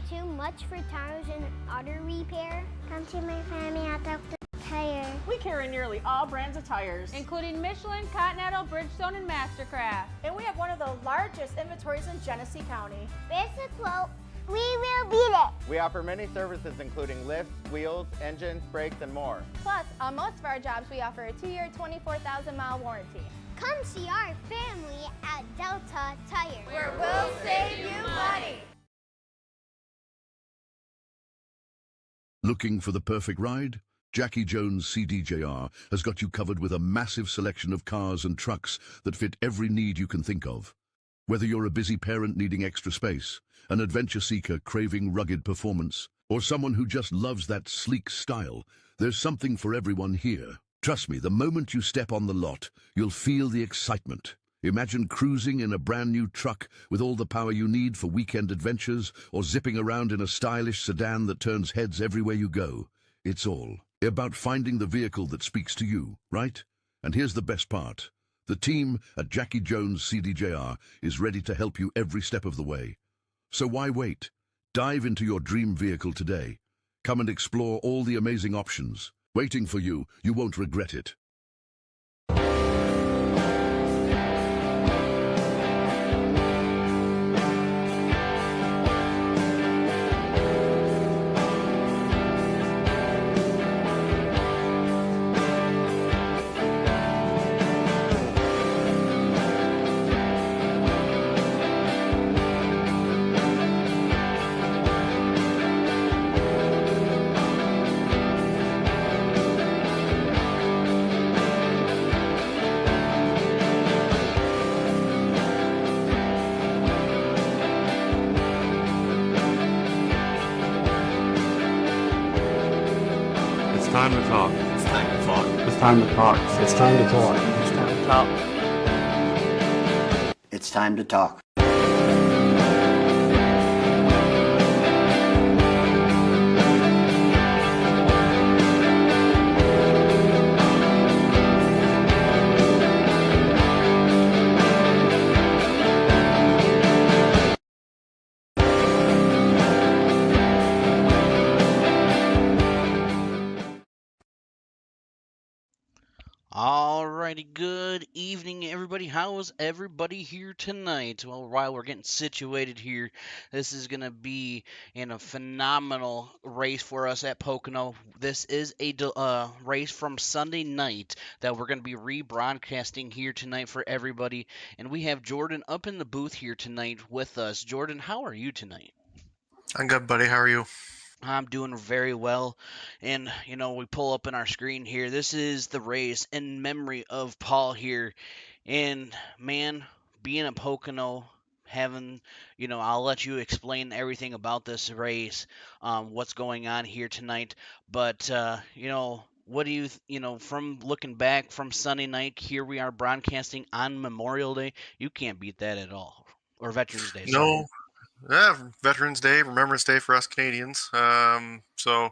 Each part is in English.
too much for tires and auto repair? Come to my family at Dr. Tire. We carry nearly all brands of tires, including Michelin, Continental, Bridgestone, and Mastercraft. and we have one of the largest inventories in Genesee County. Raise the quote. We will beat it. We offer many services including lifts, wheels, engines, brakes, and more. Plus, on most of our jobs, we offer a 2-year, 24,000-mile warranty. Come see our family at Delta Tire. Where we'll save you money. Looking for the perfect ride? Jackie Jones CDJR has got you covered with a massive selection of cars and trucks that fit every need you can think of. Whether you're a busy parent needing extra space, an adventure seeker craving rugged performance, or someone who just loves that sleek style, there's something for everyone here. Trust me, the moment you step on the lot, you'll feel the excitement. Imagine cruising in a brand new truck with all the power you need for weekend adventures, or zipping around in a stylish sedan that turns heads everywhere you go. It's all about finding the vehicle that speaks to you, right? And here's the best part. The team at Jackie Jones CDJR is ready to help you every step of the way. So why wait? Dive into your dream vehicle today. Come and explore all the amazing options. Waiting for you. You won't regret it. Time to talk. It's time to talk. It's time to talk. It's time to talk. It's time to talk. It's time to talk. Alrighty, good evening, everybody. How is everybody here tonight? Well, while we're getting situated here, this is going to be a phenomenal race for us at Pocono. This is a race from Sunday night that we're going to be rebroadcasting here tonight for everybody. And we have Jordan up in the booth here tonight with us. Jordan, how are you tonight? I'm good, buddy. How are you? I'm doing very well, and we pull up in our screen here. This is the race in memory of Paul here, and man, being at Pocono, having, I'll let you explain everything about this race, what's going on here tonight, but, what do you, from looking back from Sunday night, here we are broadcasting on Memorial Day, you can't beat that at all, or Veterans Day. Sorry. No. Yeah, Veterans Day, Remembrance Day for us Canadians. Originally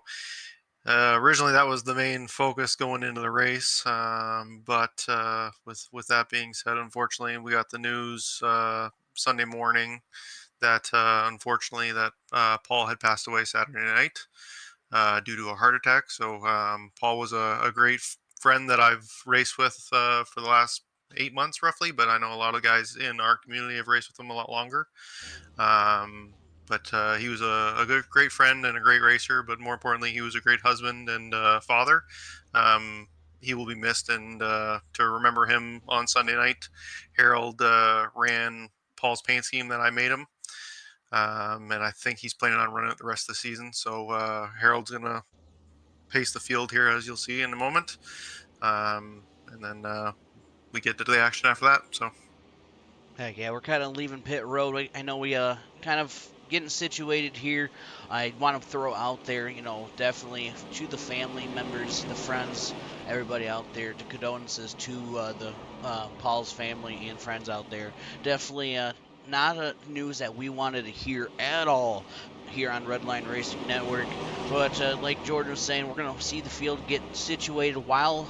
that was the main focus going into the race, but with that being said, unfortunately, we got the news Sunday morning that unfortunately that Paul had passed away Saturday night due to a heart attack. So Paul was a great friend that I've raced with for the last 8 months roughly, but I know a lot of guys in our community have raced with him a lot longer. But he was a great friend and a great racer, but more importantly, he was a great husband and father. He will be missed, and to remember him on Sunday night, Harold ran Paul's paint scheme that I made him, and I think he's planning on running it the rest of the season. So Harold's going to pace the field here, as you'll see in a moment, and then we get to the action after that. So, heck yeah, we're kind of leaving pit road. I know we kind of getting situated here. I want to throw out there, definitely to the family members, the friends, everybody out there, the condolences to the Paul's family and friends out there. Definitely not a news that we wanted to hear at all here on Redline Racing Network. But like Jordan was saying, we're going to see the field get situated while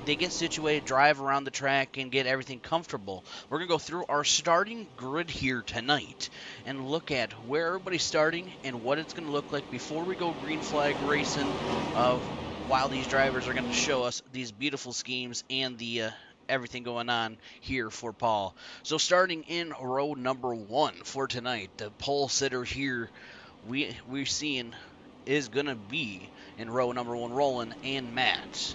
they get situated, drive around the track, and get everything comfortable. We're going to go through our starting grid here tonight and look at where everybody's starting and what it's going to look like before we go green flag racing, while these drivers are going to show us these beautiful schemes and the everything going on here for Paul. So starting in row number 1 for tonight, the pole sitter here we're seeing is going to be in row number 1, Roland and Matt.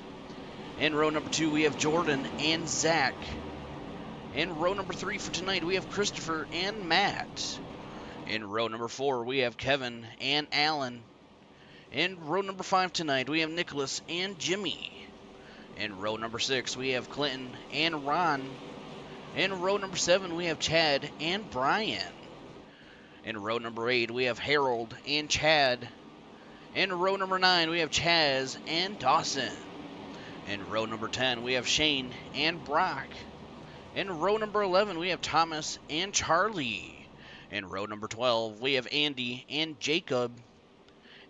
In row number 2, we have Jordan and Zach. In row number 3 for tonight, we have Christopher and Matt. In row number 4, we have Kevin and Alan. In row number 5 tonight, we have Nicholas and Jimmy. In row number 6, we have Clinton and Ron. In row number 7, we have Chad and Brian. In row number 8, we have Harold and Chad. In row number 9, we have Chaz and Dawson. In row number 10, we have Shane and Brock. In row number 11, we have Thomas and Charlie. In row number 12, we have Andy and Jacob.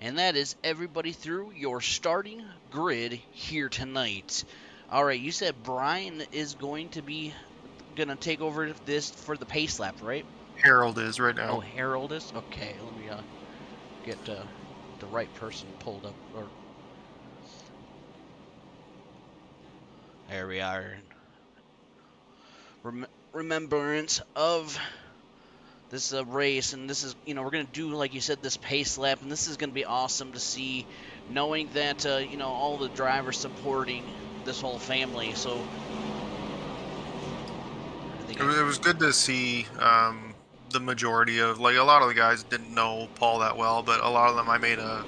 And that is everybody through your starting grid here tonight. All right, you said Brian is going to take over this for the pace lap, right? Harold is right now. Oh, Harold is? Okay, let me get the right person pulled up. There we are. Remembrance of this race, and this is, we're going to do, like you said, this pace lap, and this is going to be awesome to see, knowing that, all the drivers supporting this whole family. So it was good to see the majority of, like, a lot of the guys didn't know Paul that well, but a lot of them, I made a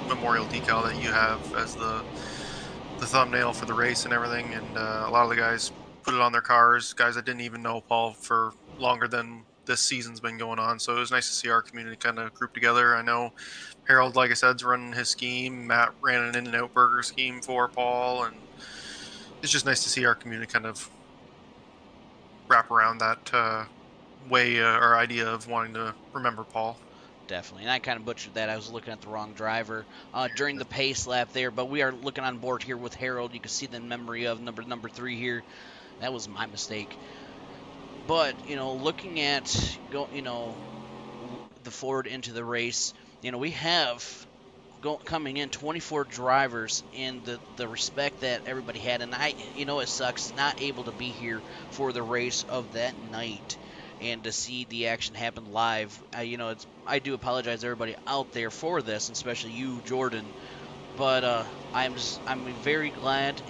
memorial decal that you have as the thumbnail for the race and everything, and a lot of the guys put it on their cars, guys that didn't even know Paul for longer than this season's been going on. So it was nice to see our community kind of group together. I know Harold, like I said, is running his scheme. Matt ran an In-N-Out Burger scheme for Paul, and it's just nice to see our community kind of wrap around that way or idea of wanting to remember Paul. Definitely, and I kind of butchered that. I was looking at the wrong driver during the pace lap there, but we are looking on board here with Harold. You can see the memory of number 3 here. That was my mistake. But, looking at, the forward into the race, we have coming in 24 drivers, and the respect that everybody had. And it sucks not able to be here for the race of that night and to see the action happen live. I do apologize to everybody out there for this, especially you, Jordan. But I'm very glad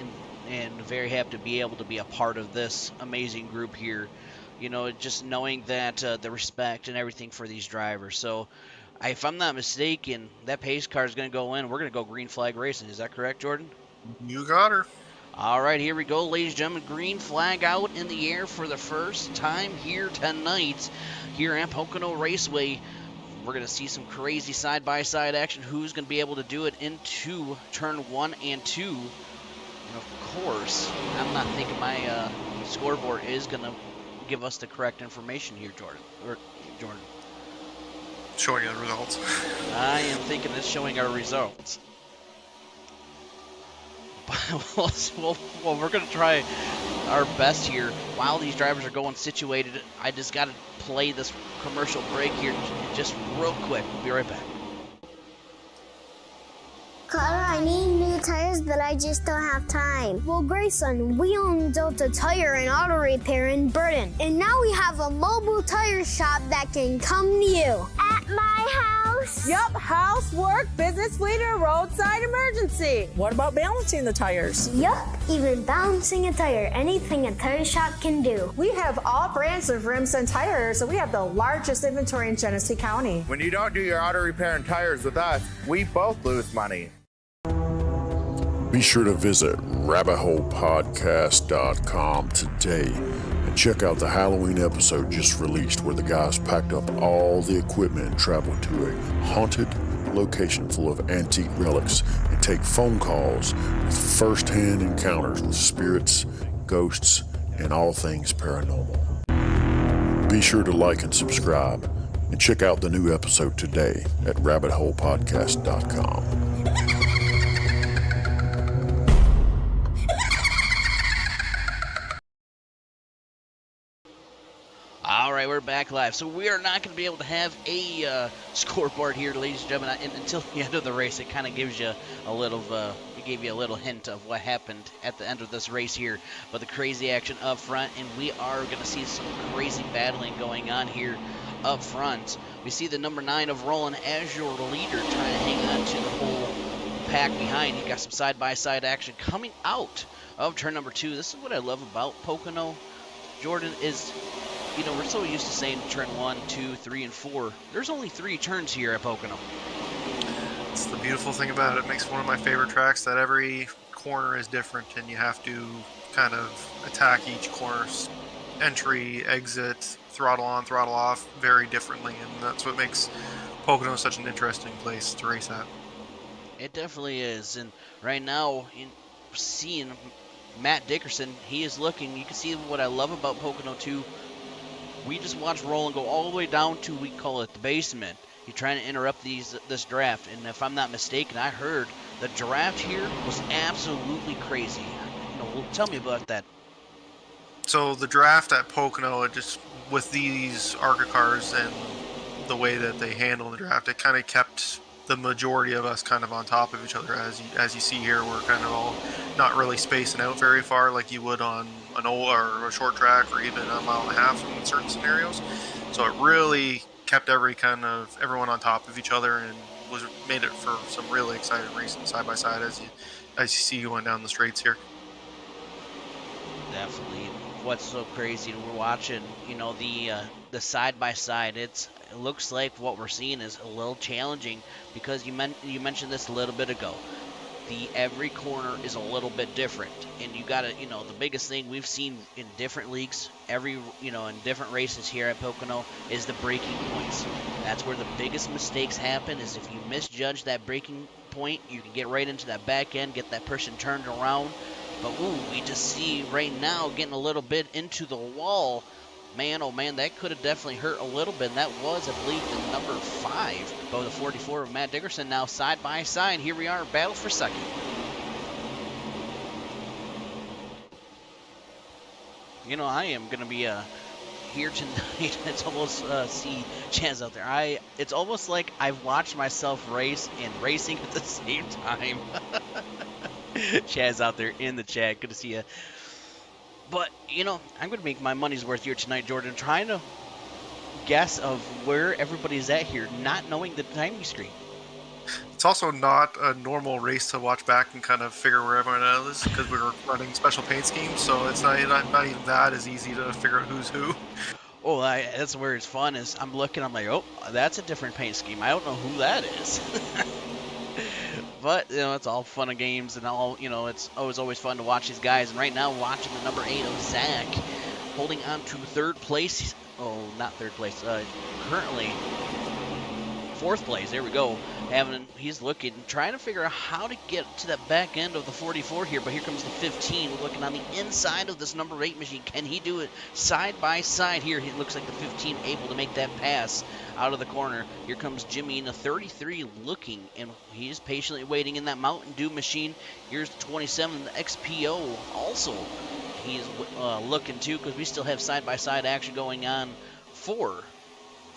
and very happy to be able to be a part of this amazing group here. Just knowing that the respect and everything for these drivers. So, if I'm not mistaken, that pace car is going to go in. We're going to go green flag racing. Is that correct, Jordan? You got her. All right, here we go, ladies and gentlemen. Green flag out in the air for the first time here tonight here at Pocono Raceway. We're going to see some crazy side-by-side action. Who's going to be able to do it into turn 1 and 2? And, of course, I'm not thinking my scoreboard is going to give us the correct information here, Jordan. Showing you the results. I am thinking it's showing our results. Well, we're going to try our best here. While these drivers are going situated, I just got to play this commercial break here just real quick. We'll be right back. Carla, I need new tires, but I just don't have time. Well, Grayson, we own Delta Tire and Auto Repair in Burton. And now we have a mobile tire shop that can come to you. At my house? Yup, housework, business fleet, or roadside emergency. What about balancing the tires? Yup, even balancing a tire. Anything a tire shop can do. We have all brands of rims and tires, so we have the largest inventory in Genesee County. When you don't do your auto repair and tires with us, we both lose money. Be sure to visit rabbitholepodcast.com today and check out the Halloween episode just released where the guys packed up all the equipment and traveled to a haunted location full of antique relics and take phone calls with first-hand encounters with spirits, ghosts, and all things paranormal. Be sure to like and subscribe and check out the new episode today at rabbitholepodcast.com. All right, we're back live. So we are not going to be able to have a scoreboard here, ladies and gentlemen, until the end of the race. It kind of gives you a little, it gave you a little hint of what happened at the end of this race here. But the crazy action up front, and we are going to see some crazy battling going on here up front. We see the number 9 of Roland as your leader, trying to hang on to the whole pack behind. You got some side-by-side action coming out of turn number 2. This is what I love about Pocono, Jordan, is, you know, we're so used to saying turn 1, 2, 3, and 4. There's only 3 turns here at Pocono. It's the beautiful thing about it. It makes one of my favorite tracks, that every corner is different, and you have to kind of attack each corner's entry, exit, throttle on, throttle off very differently, and that's what makes Pocono such an interesting place to race at. It definitely is, and right now, in seeing Matt Dickerson, he is looking, you can see what I love about Pocono too. We just watched Roland go all the way down to, we call it the basement. He's trying to interrupt this draft, and if I'm not mistaken, I heard the draft here was absolutely crazy. You know, tell me about that. So the draft at Pocono, it just, with these ARCA cars and the way that they handle the draft, it kind of kept the majority of us kind of on top of each other. As you see here, we're kind of all not really spacing out very far like you would on an old or a short track, or even a mile and a half in certain scenarios. So it really kept everyone on top of each other, and made it for some really exciting racing side by side as you see going down the straights here. Definitely. What's so crazy, we're watching, you know, the side by side. It looks like what we're seeing is a little challenging, because you mentioned this a little bit ago. Every corner is a little bit different, and you gotta, you know, the biggest thing we've seen in different leagues, in different races here at Pocono, is the braking points. That's where the biggest mistakes happen, is if you misjudge that braking point, you can get right into that back end, get that person turned around. But we just see right now getting a little bit into the wall. Man, oh man, that could have definitely hurt a little bit. And that was, I believe, the number 5 of the 44 of Matt Dickerson. Now side by side, here we are, battle for second. You know, I am going to be here tonight. It's almost see Chaz out there. It's almost like I've watched myself race and racing at the same time. Chaz out there in the chat. Good to see you. But, you know, I'm going to make my money's worth here tonight, Jordan. Trying to guess of where everybody's at here, not knowing the timing screen. It's also not a normal race to watch back and kind of figure where everyone is, because we were running special paint schemes, so it's not even that as easy to figure out who's who. Oh, that's where it's fun, is I'm looking, I'm like, oh, that's a different paint scheme. I don't know who that is. But, you know, it's all fun and games, and all, you know, it's always fun to watch these guys. And right now, watching the number 8 of Zach, holding on to 3rd place. Oh, not 3rd place. Currently 4th place. There we go. He's looking, trying to figure out how to get to that back end of the 44 here. But here comes the 15. We're looking on the inside of this number 8 machine. Can he do it side by side here? It looks like the 15 able to make that pass out of the corner. Here comes Jimmy in the 33 looking, and he's patiently waiting in that Mountain Dew machine. Here's the 27, the XPO also. He's looking too, because we still have side-by-side action going on for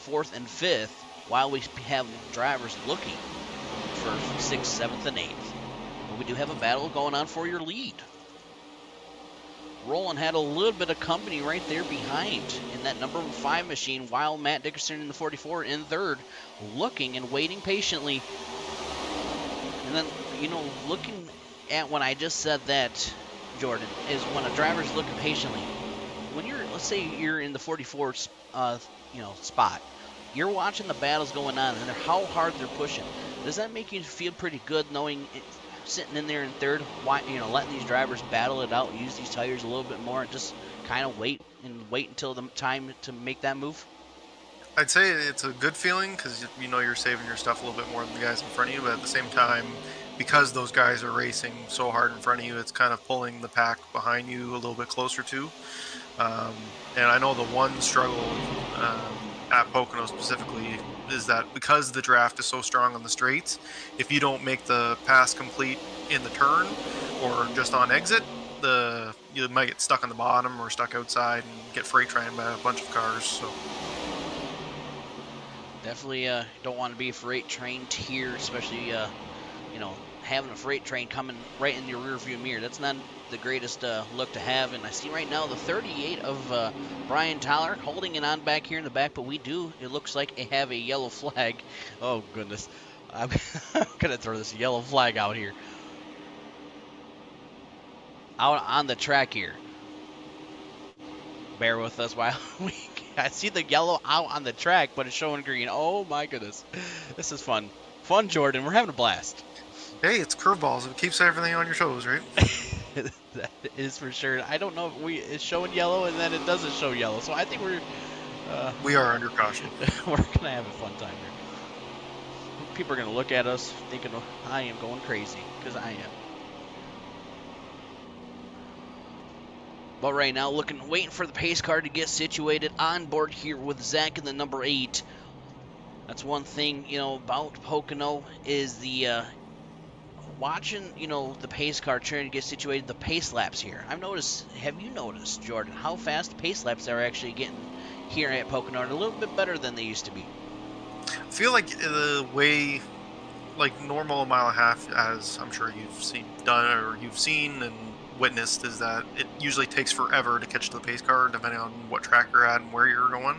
4th and 5th, while we have drivers looking for 6th, 7th, and 8th. But we do have a battle going on for your lead. Roland had a little bit of company right there behind in that number 5 machine, while Matt Dickerson in the 44 in 3rd, looking and waiting patiently. And then, you know, looking at when I just said that, Jordan, is when a driver's looking patiently. When you're, let's say you're in the 44 spot, you're watching the battles going on and how hard they're pushing. Does that make you feel pretty good knowing sitting in there in 3rd, letting these drivers battle it out, use these tires a little bit more, and just kind of wait until the time to make that move? I'd say it's a good feeling, because you know you're saving your stuff a little bit more than the guys in front of you, but at the same time, because those guys are racing so hard in front of you, it's kind of pulling the pack behind you a little bit closer too. And I know the one struggle at Pocono specifically is that because the draft is so strong on the straights, if you don't make the pass complete in the turn or just on exit, you might get stuck on the bottom or stuck outside and get freight trained by a bunch of cars. So definitely don't want to be freight trained here, especially having a freight train coming right in your rear view mirror. That's not the greatest look to have. And I see right now the 38 of Brian Tyler holding it on back here in the back, but it looks like they have a yellow flag. Oh goodness, I'm gonna throw this yellow flag out here, out on the track here. Bear with us while I see the yellow out on the track, but it's showing green. Oh my goodness, this is fun, Jordan. We're having a blast. Hey, it's curveballs. It keeps everything on your toes, right? That is for sure. I don't know if it's showing yellow and then it doesn't show yellow, so I think we are under caution. We're gonna have a fun time here. People are gonna look at us thinking, oh, I am going crazy, because I am. But right now, waiting for the pace car to get situated on board here with Zach in the number 8. That's one thing, about Pocono is the watching, the pace car trying to get situated, the pace laps here. Have you noticed, Jordan, how fast pace laps are actually getting here at Pocono? Are a little bit better than they used to be. I feel like the way, normal 1.5 miles, as I'm sure you've seen and witnessed, is that it usually takes forever to catch the pace car, depending on what track you're at and where you're going.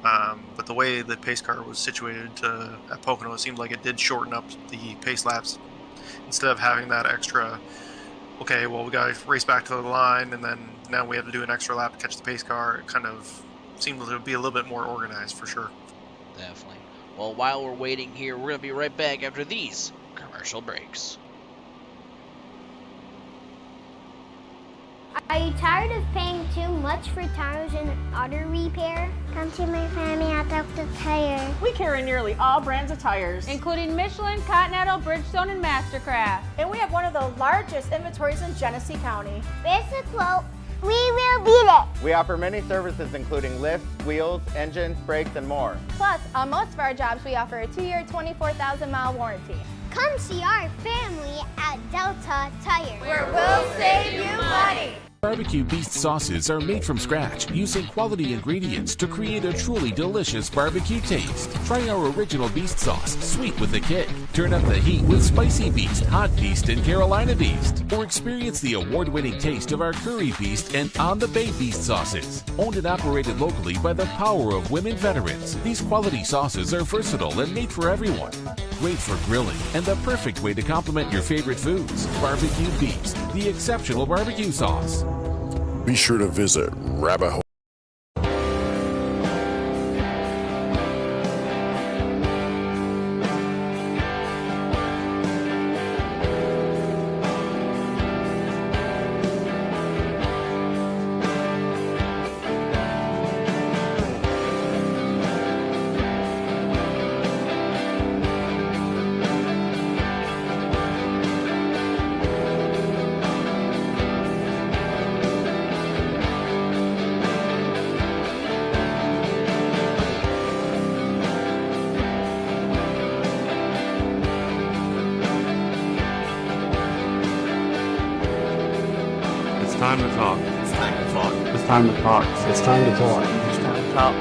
But the way the pace car was situated at Pocono, it seemed like it did shorten up the pace laps. Instead of having that extra, okay, well, we got to race back to the line, and then now we have to do an extra lap to catch the pace car, it kind of seemed to be a little bit more organized, for sure. Definitely. Well, while we're waiting here, we're going to be right back after these commercial breaks. Are you tired of paying too much for tires and auto repair? Come to my family at Dr. Tire. We carry nearly all brands of tires, including Michelin, Continental, Bridgestone, and Mastercraft. and we have one of the largest inventories in Genesee County. Basic quote, we will beat it. We offer many services including lifts, wheels, engines, brakes, and more. Plus, on most of our jobs, we offer a 2-year, 24,000-mile warranty. Come see our family at Delta Tire. Where we'll save you money. Barbecue Beast sauces are made from scratch using quality ingredients to create a truly delicious barbecue taste. Try our original Beast sauce, sweet with a kick. Turn up the heat with Spicy Beast, Hot Beast, and Carolina Beast. Or experience the award-winning taste of our Curry Beast and On the Bay Beast sauces. Owned and operated locally by the power of women veterans, these quality sauces are versatile and made for everyone. Great for grilling and the perfect way to complement your favorite foods. Barbecue Beast, the exceptional barbecue sauce. Be sure to visit Rabbit Hole. It's time to talk. It's time to talk. It's time to talk. It's time to talk. It's time to talk.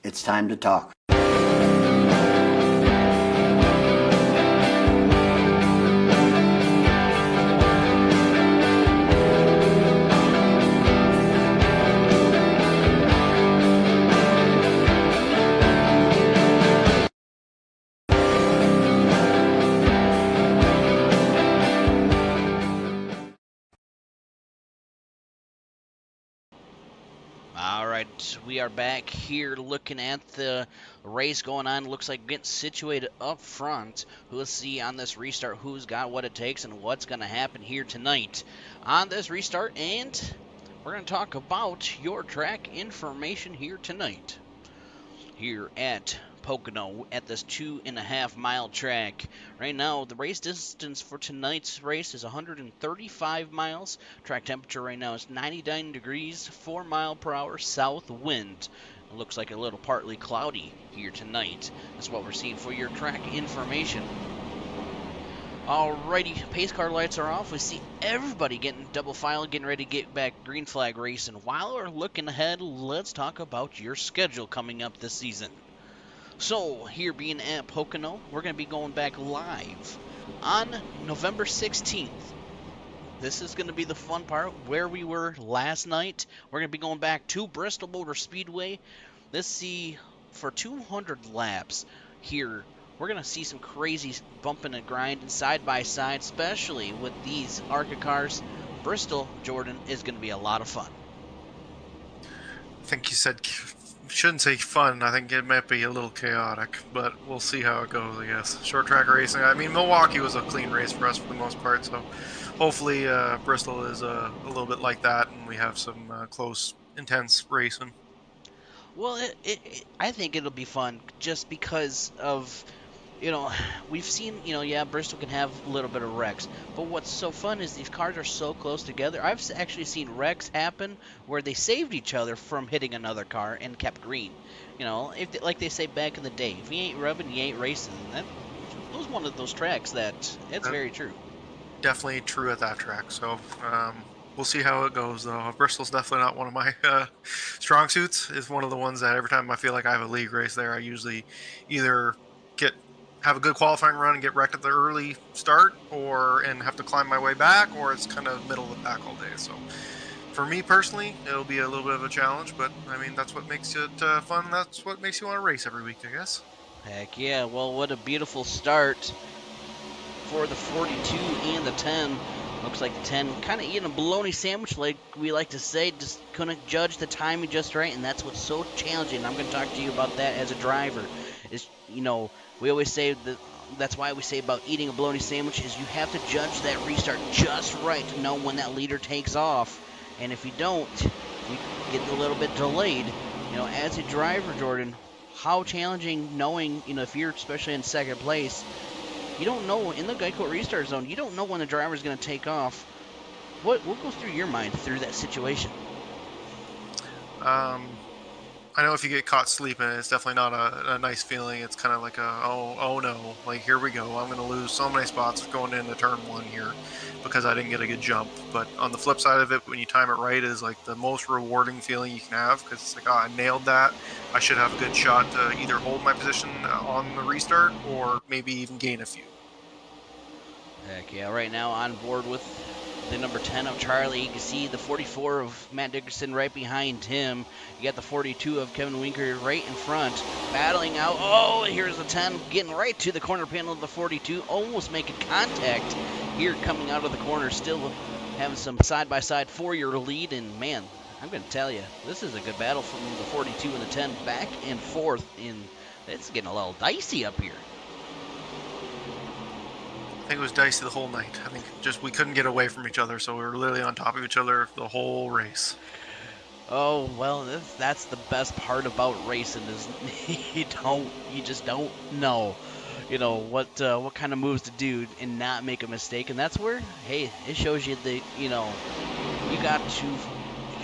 It's time to talk. We are back here looking at the race going on. Looks like getting situated up front. We'll see on this restart who's got what it takes and what's going to happen here tonight on this restart. And we're going to talk about your track information here tonight. Here at Pocono at this 2.5 mile track. Right now, the race distance for tonight's race is 135 miles. Track temperature right now is 99 degrees, 4 mile per hour south wind. It looks like a little partly cloudy here tonight. That's what we're seeing for your track information. Alrighty, pace car lights are off. We see everybody getting double file, getting ready to get back green flag racing. While we're looking ahead, let's talk about your schedule coming up this season. So, here being at Pocono, we're going to be going back live on November 16th. This is going to be the fun part, where we were last night. We're going to be going back to Bristol Motor Speedway. Let's see, for 200 laps here, we're going to see some crazy bumping and grinding side by side, especially with these ARCA cars. Bristol, Jordan, is going to be a lot of fun. I think you said, shouldn't say fun. I think it might be a little chaotic, but we'll see how it goes, I guess. Short track racing. I mean, Milwaukee was a clean race for us for the most part, so hopefully Bristol is a little bit like that, and we have some close, intense racing. Well, I think it'll be fun just because of, we've seen, Bristol can have a little bit of wrecks. But what's so fun is these cars are so close together. I've actually seen wrecks happen where they saved each other from hitting another car and kept green. Like they say back in the day, if you ain't rubbing, you ain't racing. That was one of those tracks it's very true. Definitely true at that track. So we'll see how it goes, though. Bristol's definitely not one of my strong suits. It's one of the ones that every time I feel like I have a league race there, I usually either have a good qualifying run and get wrecked at the early start, and have to climb my way back, or it's kind of middle of the pack all day. So for me personally, it'll be a little bit of a challenge, but I mean, that's what makes it fun. That's what makes you want to race every week, I guess. Heck yeah. Well, what a beautiful start for the 42 and the 10. Looks like the 10 kind of eating a bologna sandwich, like we like to say. Just couldn't judge the timing just right, and that's what's so challenging. I'm going to talk to you about that as a driver. We always say that's why we say about eating a bologna sandwich is you have to judge that restart just right to know when that leader takes off. And if you don't, you get a little bit delayed. As a driver, Jordan, how challenging knowing, if you're especially in second place, you don't know in the Geico restart zone, you don't know when the driver's going to take off. What goes through your mind through that situation? I know if you get caught sleeping, it's definitely not a nice feeling. It's kind of like oh no, like here we go. I'm going to lose so many spots going into turn one here because I didn't get a good jump. But on the flip side of it, when you time it right, is like the most rewarding feeling you can have, because it's like, I nailed that. I should have a good shot to either hold my position on the restart or maybe even gain a few. Heck yeah, right now on board with the number 10 of Charlie. You can see the 44 of Matt Dickerson right behind him. You got the 42 of Kevin Winker right in front, battling out. Oh, here's the 10 getting right to the corner panel of the 42, almost making contact here coming out of the corner, still having some side-by-side for-year lead. And, man, I'm going to tell you, this is a good battle from the 42 and the 10 back and forth. And it's getting a little dicey up here. I think it was dicey the whole night. I think just we couldn't get away from each other, so we were literally on top of each other the whole race. Oh, well, that's the best part about racing is you just don't know, what kind of moves to do and not make a mistake. And that's where, hey, it shows you that, you got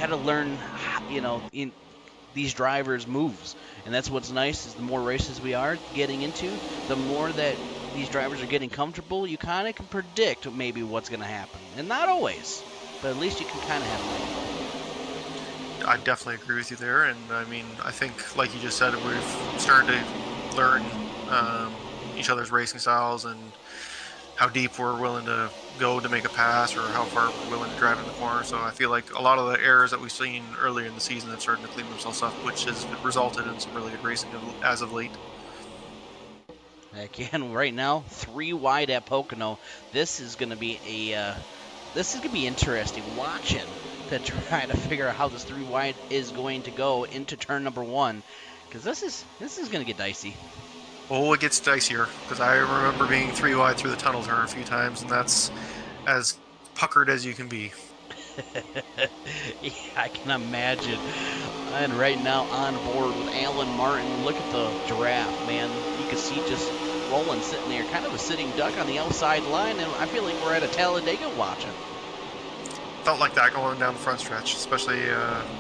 to learn, in these drivers' moves. And that's what's nice is the more races we are getting into, the more that these drivers are getting comfortable, you kind of can predict maybe what's going to happen. And not always, but at least you can kind of have an idea. I definitely agree with you there. And I mean, I think, like you just said, we've started to learn each other's racing styles and how deep we're willing to go to make a pass or how far we're willing to drive in the corner. So I feel like a lot of the errors that we've seen earlier in the season have started to clean themselves up, which has resulted in some really good racing as of late. Again, right now, 3 wide at Pocono. This is going to be interesting watching to try to figure out how this 3 wide is going to go into turn number 1, because this is going to get dicey. Oh, it gets dicier, because I remember being 3 wide through the tunnel turn a few times, and that's as puckered as you can be. Yeah, I can imagine. And right now on board with Alan Martin. Look at the giraffe, man. You can see just rolling, sitting there, kind of a sitting duck on the outside line, and I feel like we're at a Talladega watching. felt like that going down the front stretch, especially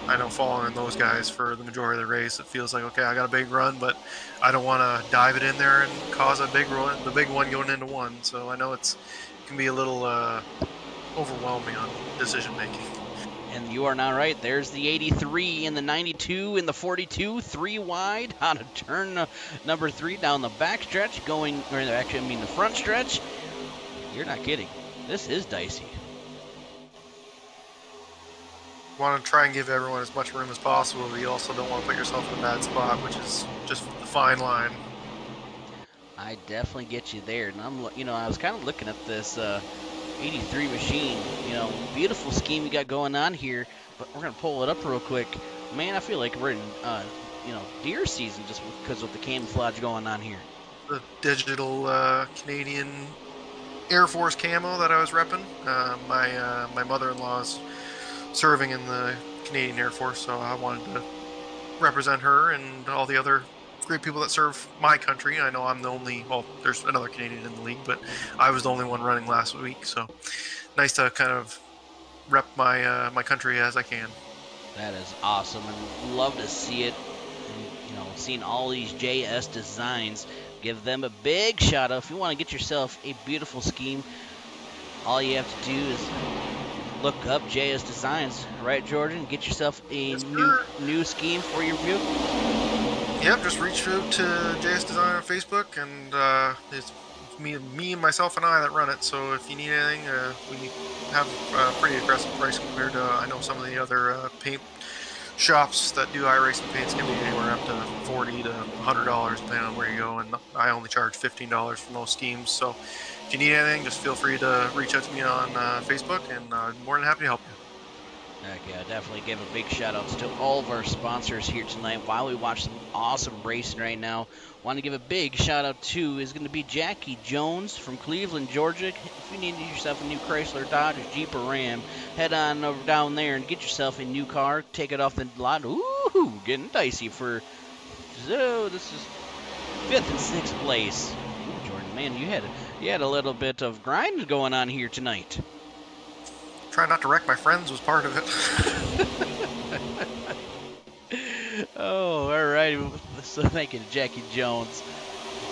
I know following those guys for the majority of the race. It feels like, okay, I got a big run, but I don't want to dive it in there and cause a big run, the big one going into one. So I know it can be a little overwhelming on decision making. And you are not right. There's the 83 and the 92 and the 42, 3 wide on a turn number 3 down the back stretch going, or actually, I mean the front stretch. You're not kidding. This is dicey. Want to try and give everyone as much room as possible, but you also don't want to put yourself in a bad spot, which is just the fine line. I definitely get you there. And I was kind of looking at this 83 machine, beautiful scheme you got going on here, but we're going to pull it up real quick. Man, I feel like we're in, deer season just because of the camouflage going on here. The digital Canadian Air Force camo that I was repping. My mother-in-law's serving in the Canadian Air Force, so I wanted to represent her and all the other great people that serve my country. I know I'm the only, well, there's another Canadian in the league, but I was the only one running last week, so nice to kind of rep my my country as I can. That is awesome, and love to see it. And, seeing all these JS designs, give them a big shout out. If you want to get yourself a beautiful scheme, all you have to do is look up JS Designs, right, Jordan? Get yourself a new scheme for your vehicle. Yep, just reach out to JS Design on Facebook, and it's me and myself and I that run it. So if you need anything, we have a pretty aggressive price compared to I know some of the other paint shops that do iRacing paints can be anywhere up to $40 to $100 depending on where you go, and I only charge $15 for most schemes. So if you need anything, just feel free to reach out to me on Facebook, and I'm more than happy to help you. Heck yeah, definitely give a big shout outs to all of our sponsors here tonight while we watch some awesome racing right now. Want to give a big shout out to is going to be Jackie Jones from Cleveland, Georgia. If you need yourself a new Chrysler, Dodge, Jeep, or Ram, head on over down there and get yourself a new car. Take it off the lot. Ooh, getting dicey for, so this is 5th and 6th place. Ooh, Jordan, man, you had a little bit of grind going on here tonight. Try not to wreck my friends was part of it. Oh, all right. So thank you to Jackie Jones.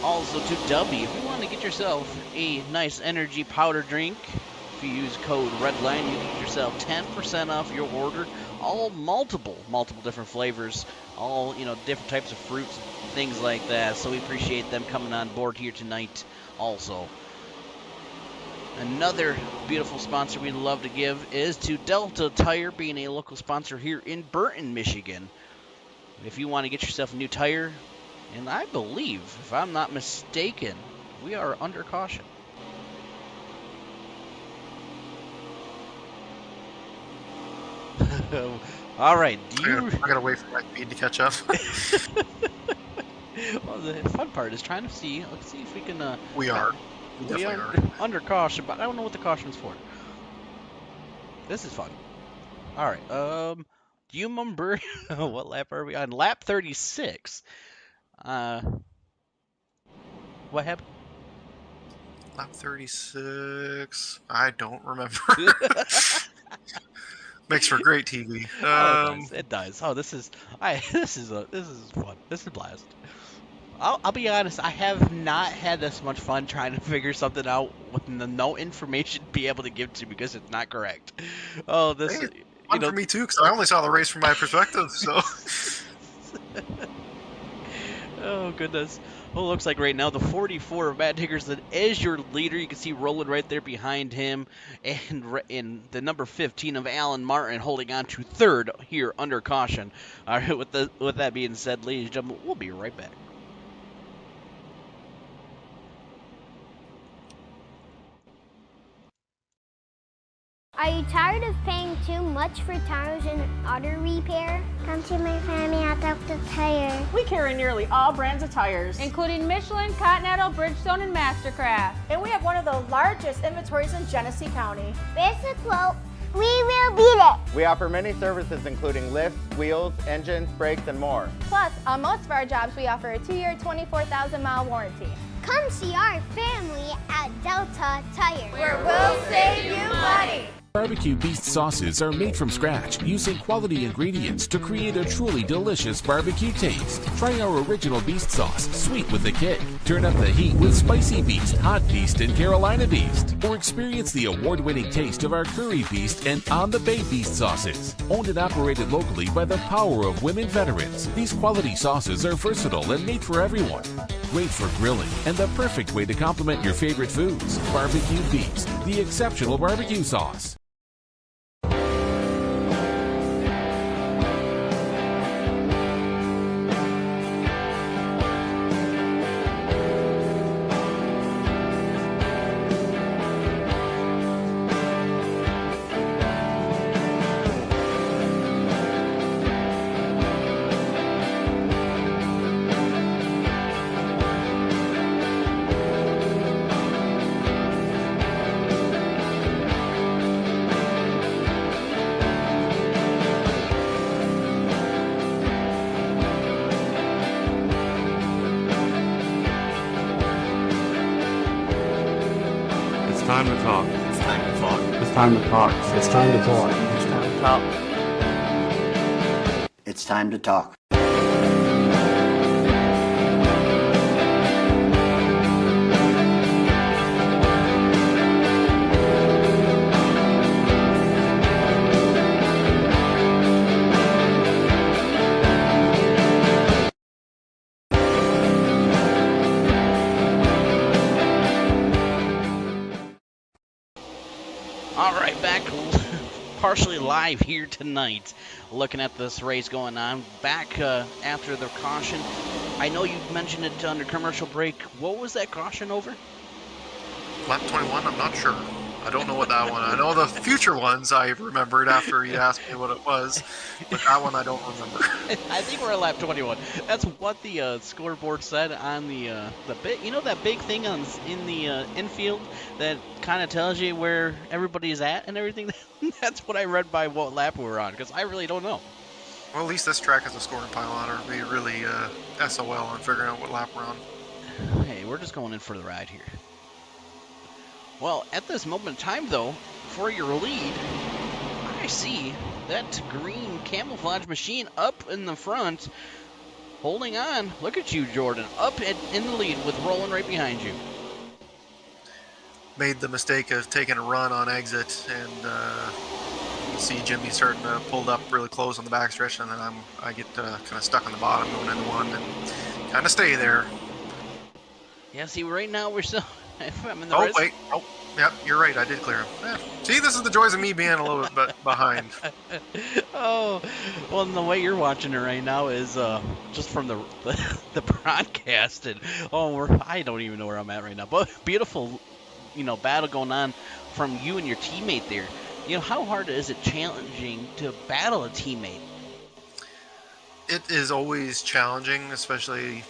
Also to W. If you want to get yourself a nice energy powder drink, if you use code REDLINE, you get yourself 10% off your order. All multiple different flavors, all different types of fruits, things like that. So we appreciate them coming on board here tonight. Also, another beautiful sponsor we'd love to give is to Delta Tire, being a local sponsor here in Burton, Michigan. If you want to get yourself a new tire, and I believe, if I'm not mistaken, we are under caution. All right. I gotta wait for my speed to catch up. Well, the fun part is trying to see. Let's see if we can. We are. We are under caution, but I don't know what the caution is for. This is fun. All right. Do you remember what lap are we on? Lap 36. What happened? Lap 36. I don't remember. Makes for great TV. It does. Oh, this is fun. This is a blast. I'll be honest, I have not had this much fun trying to figure something out with no information to be able to give to because it's not correct. Oh, this is fun for me too, because I only saw the race from my perspective. So. Oh goodness. Well, it looks like right now the 44 of Matt Hickerson is your leader. You can see rolling right there behind him, and the number 15 of Alan Martin holding on to third here under caution. All right. With that being said, ladies and gentlemen, we'll be right back. Are you tired of paying too much for tires and auto repair? Come to my family at Dr. Tire. We carry nearly all brands of tires, including Michelin, Continental, Bridgestone, and Mastercraft. And we have one of the largest inventories in Genesee County. Basic quote, we will beat it. We offer many services including lifts, wheels, engines, brakes, and more. Plus, on most of our jobs, we offer a 2-year, 24,000-mile warranty. Come see our family at Delta Tire, where we'll save you money. Barbecue Beast sauces are made from scratch using quality ingredients to create a truly delicious barbecue taste. Try our original Beast sauce, sweet with a kick. Turn up the heat with Spicy Beast, Hot Beast, and Carolina Beast. Or experience the award-winning taste of our Curry Beast and On the Bay Beast sauces. Owned and operated locally by the power of women veterans, these quality sauces are versatile and made for everyone. Great for grilling and the perfect way to complement your favorite foods. Barbecue Beast, the exceptional barbecue sauce. It's time to talk. It's time to talk. It's time to talk. It's time to talk. It's time to talk. It's time to talk. All right, back partially live here tonight, looking at this race going on. Back after the caution. I know you mentioned it under commercial break. What was that caution over? Lap 21, I'm not sure. I don't know what that one. I know the future ones I remembered after he asked me what it was, but that one I don't remember. I think we're at lap 21. That's what the scoreboard said on the bit. You know that big thing in the infield that kind of tells you where everybody's at and everything? That's what I read by what lap we were on, because I really don't know. Well, at least this track has a scoring pylon, or be really SOL on figuring out what lap we're on. Hey, we're just going in for the ride here. Well, at this moment in time, though, for your lead, I see that green camouflage machine up in the front, holding on. Look at you, Jordan, up in the lead with Roland right behind you. Made the mistake of taking a run on exit, and you see Jimmy starting to pull up really close on the backstretch, and then I get kind of stuck on the bottom going into one and kind of stay there. Yeah, see, right now we're still... I'm in the oh, wait. Oh, yep, you're right. I did clear him. Yeah. See, this is the joys of me being a little bit behind. Oh, well, and the way you're watching it right now is just from the broadcast. And, I don't even know where I'm at right now. But beautiful, battle going on from you and your teammate there. How hard is it challenging to battle a teammate? It is always challenging, especially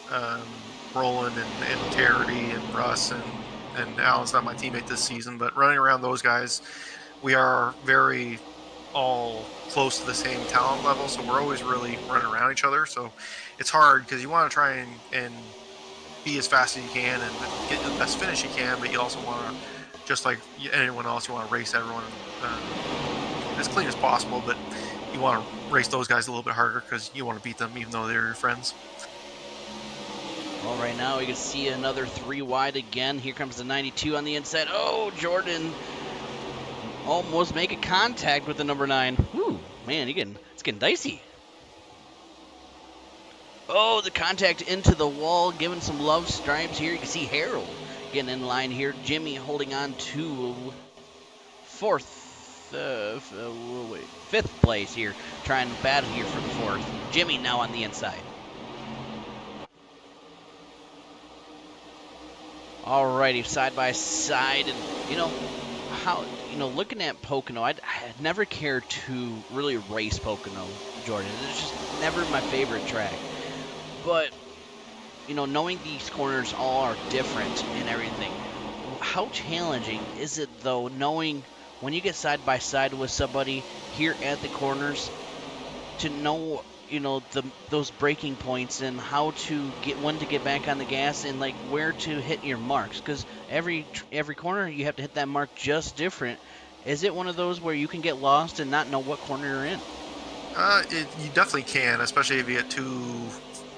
Roland and Terry and Russ and Alan's not my teammate this season, but running around those guys, we are very all close to the same talent level, so we're always really running around each other. So it's hard because you want to try and be as fast as you can and get the best finish you can, but you also want to, just like anyone else, you want to race everyone as clean as possible, but you want to race those guys a little bit harder because you want to beat them even though they're your friends. Well, right now you can see another 3 wide again. Here comes the 92 on the inside. Oh, Jordan almost making contact with the number 9. Whew, man, it's getting dicey. Oh, the contact into the wall, giving some love stripes here. You can see Harold getting in line here. Jimmy holding on to 5th place here, trying to battle here for the 4th. Jimmy now on the inside. Alrighty, side by side, and looking at Pocono, I never cared to really race Pocono, Jordan. It's just never my favorite track. But knowing these corners all are different and everything, how challenging is it though, knowing when you get side by side with somebody here at the corners, to know those braking points and how to when to get back on the gas and where to hit your marks, because every corner you have to hit that mark just different Is it one of those where you can get lost and not know what corner you're in? You definitely can, especially if you get too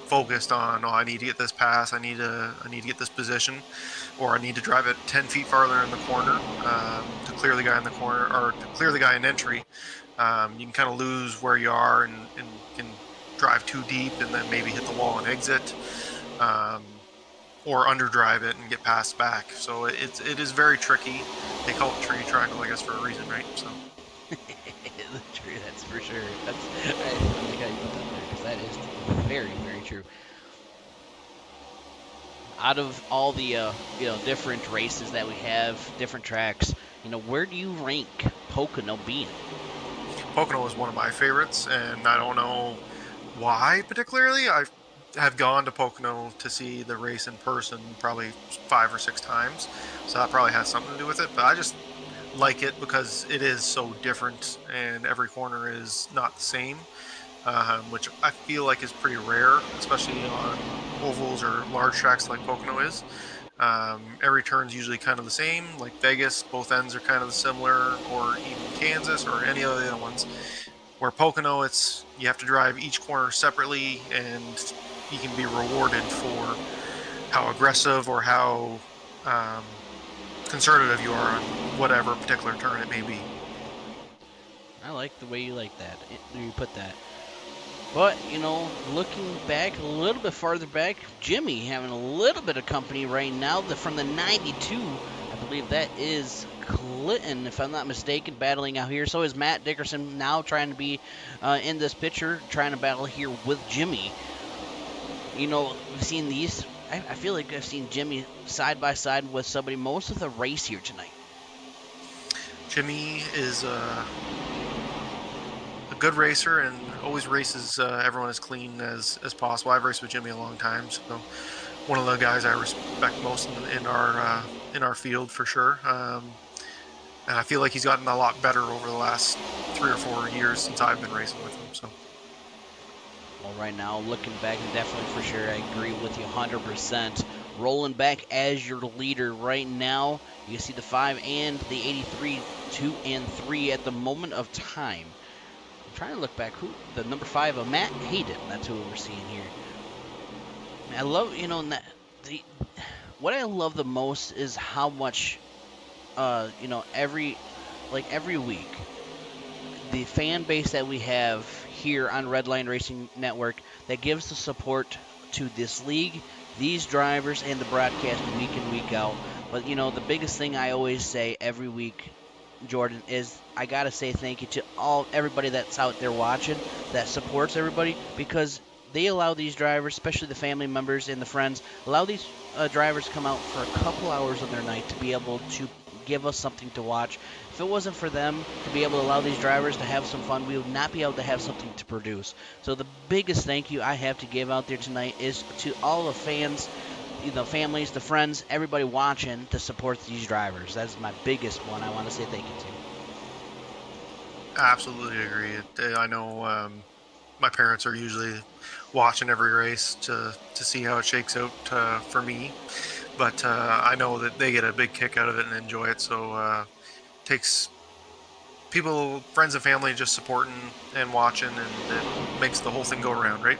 focused on, oh, I need to get this pass, I need to get this position, or I need to drive it 10 feet farther in the corner to clear the guy in the corner, or to clear the guy in entry. You can kind of lose where you are and can drive too deep and then maybe hit the wall and exit, or underdrive it and get passed back. So it is very tricky. They call it tree triangle, I guess, for a reason, right? So. True, that's for sure. I think how you put that there, because that is very, very true. Out of all the different races that we have, different tracks, where do you rank Pocono being? Pocono is one of my favorites, and I don't know why particularly. I have gone to Pocono to see the race in person probably 5 or 6 times, so that probably has something to do with it. But I just like it because it is so different, and every corner is not the same, which I feel like is pretty rare, especially on ovals or large tracks like Pocono is. Every turn's usually kind of the same, like Vegas, both ends are kind of similar, or even Kansas or any of the other ones. Where Pocono, you have to drive each corner separately, and you can be rewarded for how aggressive or how conservative you are on whatever particular turn it may be. I like the way you you put that. But, looking back, a little bit farther back, Jimmy having a little bit of company right now from the 92. I believe that is Clinton, if I'm not mistaken, battling out here. So is Matt Dickerson now trying to be in this picture, trying to battle here with Jimmy. We've seen these. I feel like I've seen Jimmy side by side with somebody most of the race here tonight. Jimmy is a good racer and always races everyone as clean as possible. I've raced with Jimmy a long time, so one of the guys I respect most in our field for sure. And I feel like he's gotten a lot better over the last 3 or 4 years since I've been racing with him. So. Well, right now, looking back, definitely for sure, I agree with you 100%. Rolling back as your leader right now, you see the 5 and the 83, 2 and 3 at the moment of time. I'm trying to look back. The number 5 of Matt Hayden. That's who we're seeing here. I love, what I love the most is how much, every week, the fan base that we have here on Redline Racing Network that gives the support to this league, these drivers, and the broadcast week in, week out. But, the biggest thing I always say every week, Jordan, is I got to say thank you to everybody that's out there watching, that supports everybody, because they allow these drivers, especially the family members and the friends, allow these drivers to come out for a couple hours of their night to be able to give us something to watch. If it wasn't for them to be able to allow these drivers to have some fun, we would not be able to have something to produce. So the biggest thank you I have to give out there tonight is to all the fans, the families, the friends, everybody watching to support these drivers. That's my biggest one I want to say thank you to. Absolutely agree. I know my parents are usually watching every race to see how it shakes out for me. But I know that they get a big kick out of it and enjoy it. So takes people, friends and family just supporting and watching, and it makes the whole thing go around, right?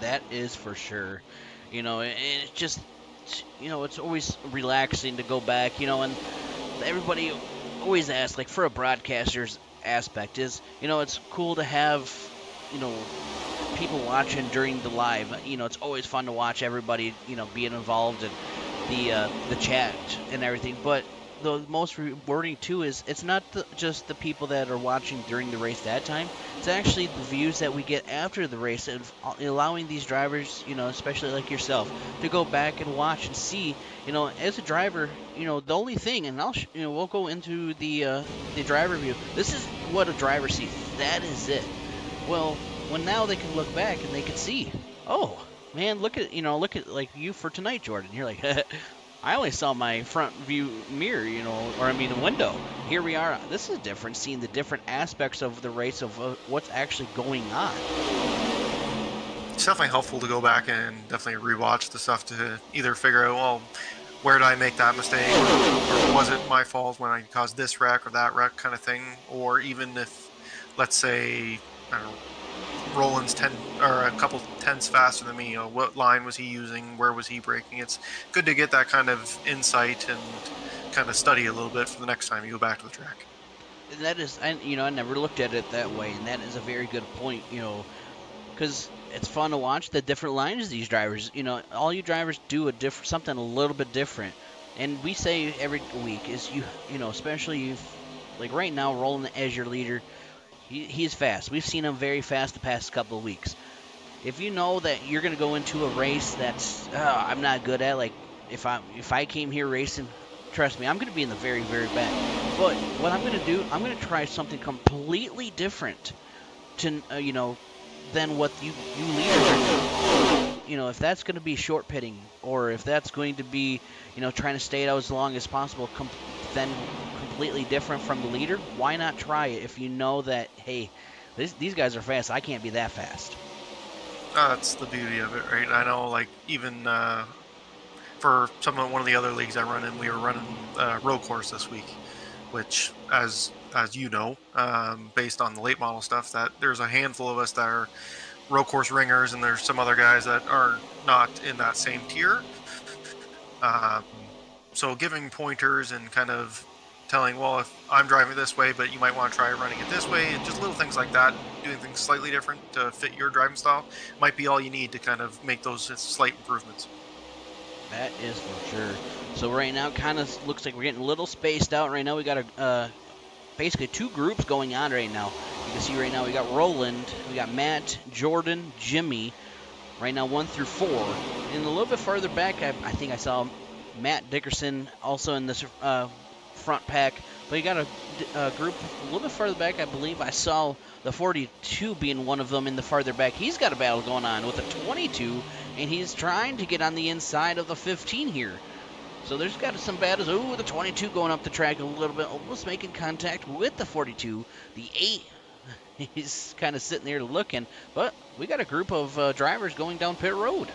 That is for sure. And it's just, it's always relaxing to go back, and everybody always asks, like, for a broadcaster's aspect is, it's cool to have, people watching during the live. It's always fun to watch everybody, being involved in the chat and everything. But the most rewarding too is it's not just the people that are watching during the race that time. It's actually the views that we get after the race, and allowing these drivers, especially like yourself, to go back and watch and see. As a driver, the only thing, and we'll go into the driver view. This is what a driver sees. That is it. Well, when now they can look back and they can see, oh man, look at like you for tonight, Jordan. You're like, I only saw my front view mirror, the window. Here we are. This is different, seeing the different aspects of the race, of what's actually going on. It's definitely helpful to go back and definitely rewatch the stuff to either figure out, well, where did I make that mistake, or was it my fault when I caused this wreck or that wreck kind of thing, or even if, let's say, I don't know, Roland's 10 or a couple tenths faster than me, what line was he using, where was he braking? It's good to get that kind of insight and kind of study a little bit for the next time you go back to the track. And that is, I never looked at it that way, and that is a very good point, because it's fun to watch the different lines these drivers. All you drivers do something a little bit different, and we say every week is especially like right now, Roland as your leader, he's fast. We've seen him very fast the past couple of weeks. If you know that you're going to go into a race that's I'm not good at, like if I came here racing, trust me, I'm going to be in the very, very back. But what I'm going to do, I'm going to try something completely different to than what you leaders are doing. If that's going to be short pitting, or if that's going to be trying to stay out as long as possible, then completely different from the leader, why not try it if you know that, hey, these guys are fast, I can't be that fast. That's the beauty of it, right? I know, like, even for one of the other leagues I run in, we were running road course this week, which, as you know, based on the late model stuff, that there's a handful of us that are road course ringers, and there's some other guys that are not in that same tier. So giving pointers and kind of telling, well, if I'm driving this way, but you might want to try running it this way, and just little things like that, doing things slightly different to fit your driving style, might be all you need to kind of make those slight improvements. That is for sure. So right now, kind of looks like we're getting a little spaced out. Right now, we got basically two groups going on right now. You can see right now we got Roland, we got Matt, Jordan, Jimmy. Right now, 1 through 4. And a little bit farther back, I think I saw Matt Dickerson also in this front pack. But you got a group a little bit farther back. I believe I saw the 42 being one of them in the farther back. He's got a battle going on with a 22, and he's trying to get on the inside of the 15 here. So there's got some battles. Ooh, the 22 going up the track a little bit, almost making contact with the 42. The 8, he's kind of sitting there looking. But we got a group of drivers going down pit road.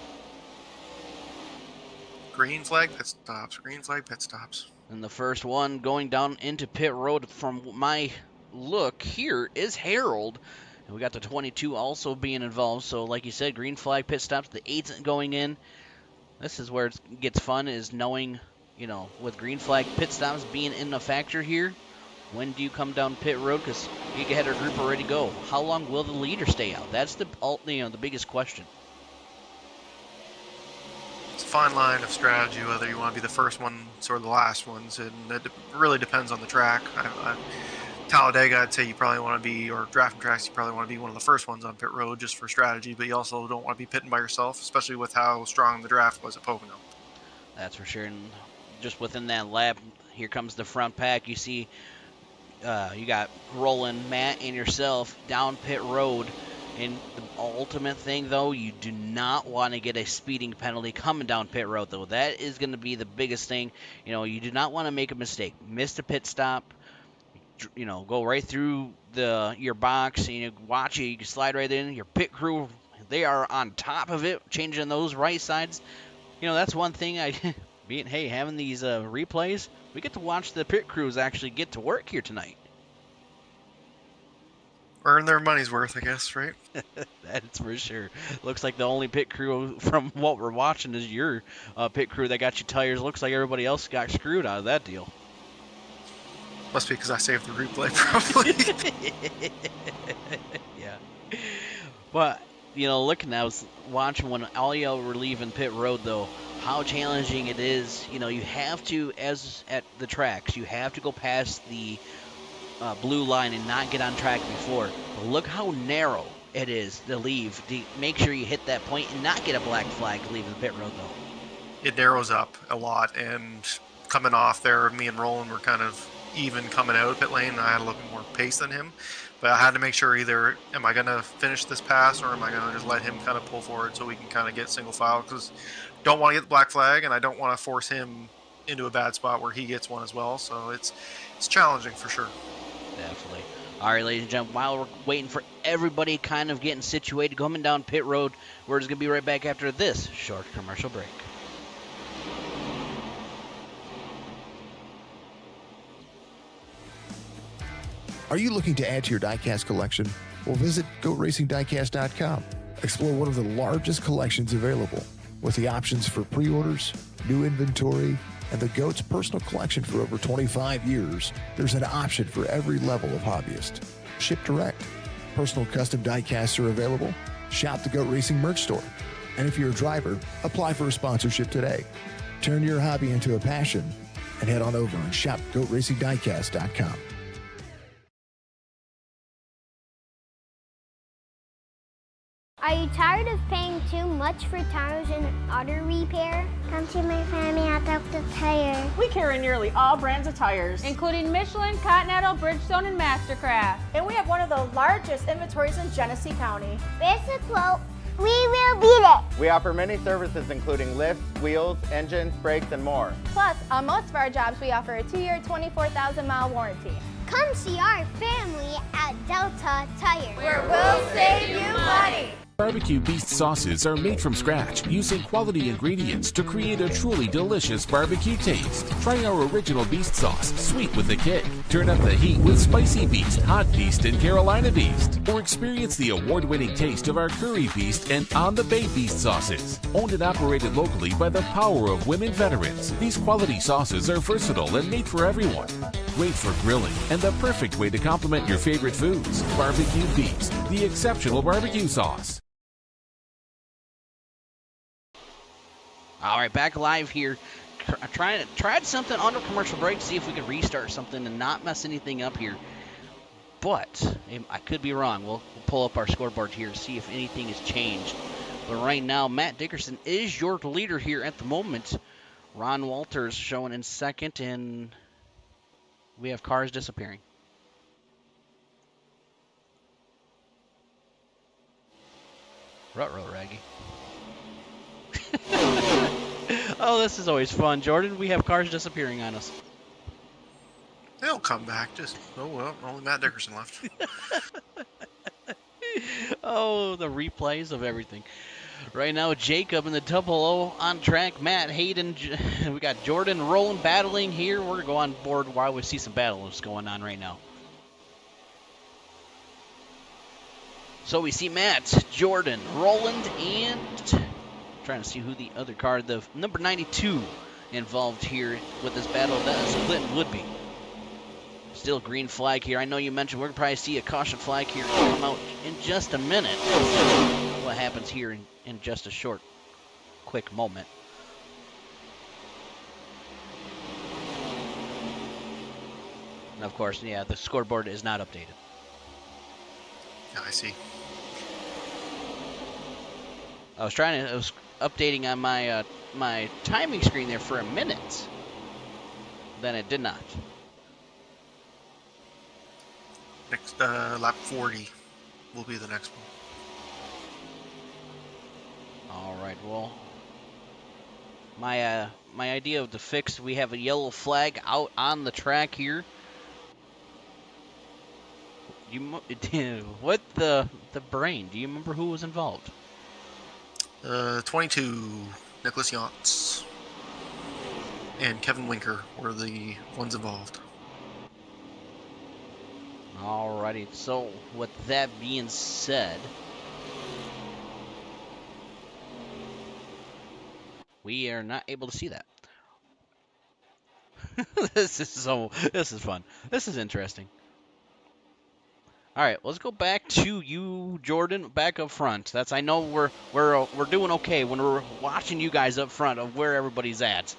Green flag, pit stops. Green flag, pit stops. And the first one going down into pit road from my look here is Harold. And we got the 22 also being involved. So like you said, green flag, pit stops. The 8's going in. This is where it gets fun, is knowing, with green flag, pit stops being in the factor here. When do you come down pit road? Because you had our group already go. How long will the leader stay out? That's the biggest question. It's a fine line of strategy, whether you want to be the first ones or the last ones, and it really depends on the track. Talladega, I'd say you probably want to be, or drafting tracks, you probably want to be one of the first ones on pit road just for strategy, but you also don't want to be pitting by yourself, especially with how strong the draft was at Pocono. That's for sure. And just within that lap, here comes the front pack. You see you got Roland, Matt, and yourself down pit road. And the ultimate thing, though, you do not want to get a speeding penalty coming down pit road, though. That is going to be the biggest thing. You do not want to make a mistake. Miss the pit stop. Go right through your box, and watch it. You can slide right in. Your pit crew, they are on top of it, changing those right sides. That's one thing having these replays, we get to watch the pit crews actually get to work here tonight. Earn their money's worth, I guess, right? That's for sure. Looks like the only pit crew from what we're watching is your pit crew that got you tires. Looks like everybody else got screwed out of that deal. Must be because I saved the replay, probably. Yeah. But, I was watching when all y'all were leaving pit road, though, how challenging it is. You have to, as at the tracks, you have to go past the blue line and not get on track before. But look how narrow it is to leave. To make sure you hit that point and not get a black flag leaving the pit road, though. It narrows up a lot, and coming off there, me and Roland were kind of even coming out of pit lane. I had a little bit more pace than him, but I had to make sure either am I going to finish this pass, or am I going to just let him kind of pull forward so we can kind of get single file, because don't want to get the black flag, and I don't want to force him into a bad spot where he gets one as well. So it's challenging for sure. Definitely. All right, ladies and gentlemen, while we're waiting for everybody kind of getting situated, coming down pit road, we're just going to be right back after this short commercial break. Are you looking to add to your diecast collection? Well, visit GoatRacingDiecast.com. Explore one of the largest collections available, with the options for pre-orders, new inventory, and the GOAT's personal collection for over 25 years. There's an option for every level of hobbyist. Ship direct. Personal custom diecasts are available. Shop the GOAT Racing merch store. And if you're a driver, apply for a sponsorship today. Turn your hobby into a passion and head on over and shop GoatRacingDiecast.com. Are you tired of paying too much for tires and auto repair? Come to my family at Dr. Tire. We carry nearly all brands of tires, including Michelin, Continental, Bridgestone, and Mastercraft. And we have one of the largest inventories in Genesee County. Basic quote, we will beat it. We offer many services including lifts, wheels, engines, brakes, and more. Plus, on most of our jobs, we offer a 2-year, 24,000-mile warranty. Come see our family at Delta Tire, where we'll save you money. Barbecue Beast sauces are made from scratch using quality ingredients to create a truly delicious barbecue taste. Try our original Beast sauce, sweet with a kick. Turn up the heat with Spicy Beast, Hot Beast, and Carolina Beast. Or experience the award-winning taste of our Curry Beast and On the Bay Beast sauces. Owned and operated locally by the power of women veterans, these quality sauces are versatile and made for everyone. Great for grilling and the perfect way to complement your favorite foods. Barbecue Beast, the exceptional barbecue sauce. All right, back live here. Tried something under commercial break to see if we could restart something and not mess anything up here. But I could be wrong. We'll pull up our scoreboard here to see if anything has changed. But right now, Matt Dickerson is your leader here at the moment. Ron Walters showing in second, and we have cars disappearing. Ruh-roh, Raggy. Oh, this is always fun, Jordan. We have cars disappearing on us. They'll come back. Just, oh well, only Matt Dickerson left. Oh, the replays of everything. Right now, Jacob in the 00 on track. Matt, Hayden, we got Jordan rolling, battling here. We're going to go on board while we see some battles going on right now. So we see Matt, Jordan, Roland, and trying to see who the other car, the number 92 involved here with this battle. That is Clinton Woodby. Still green flag here. I know you mentioned we're going to probably see a caution flag here come out in just a minute. What happens here in just a short, quick moment. And of course, yeah, the scoreboard is not updated. Yeah, I see. I was updating on my my timing screen there for a minute. Then it did not. Next lap 40 will be the next one. All right. Well, my idea of the fix, we have a yellow flag out on the track here. What the brain? Do you remember who was involved? 22, Nicholas Yantz and Kevin Winker were the ones involved. Alrighty, so with that being said, we are not able to see that. This is fun. This is interesting. All right, let's go back to you, Jordan, back up front. I know we're doing okay when we're watching you guys up front of where everybody's at.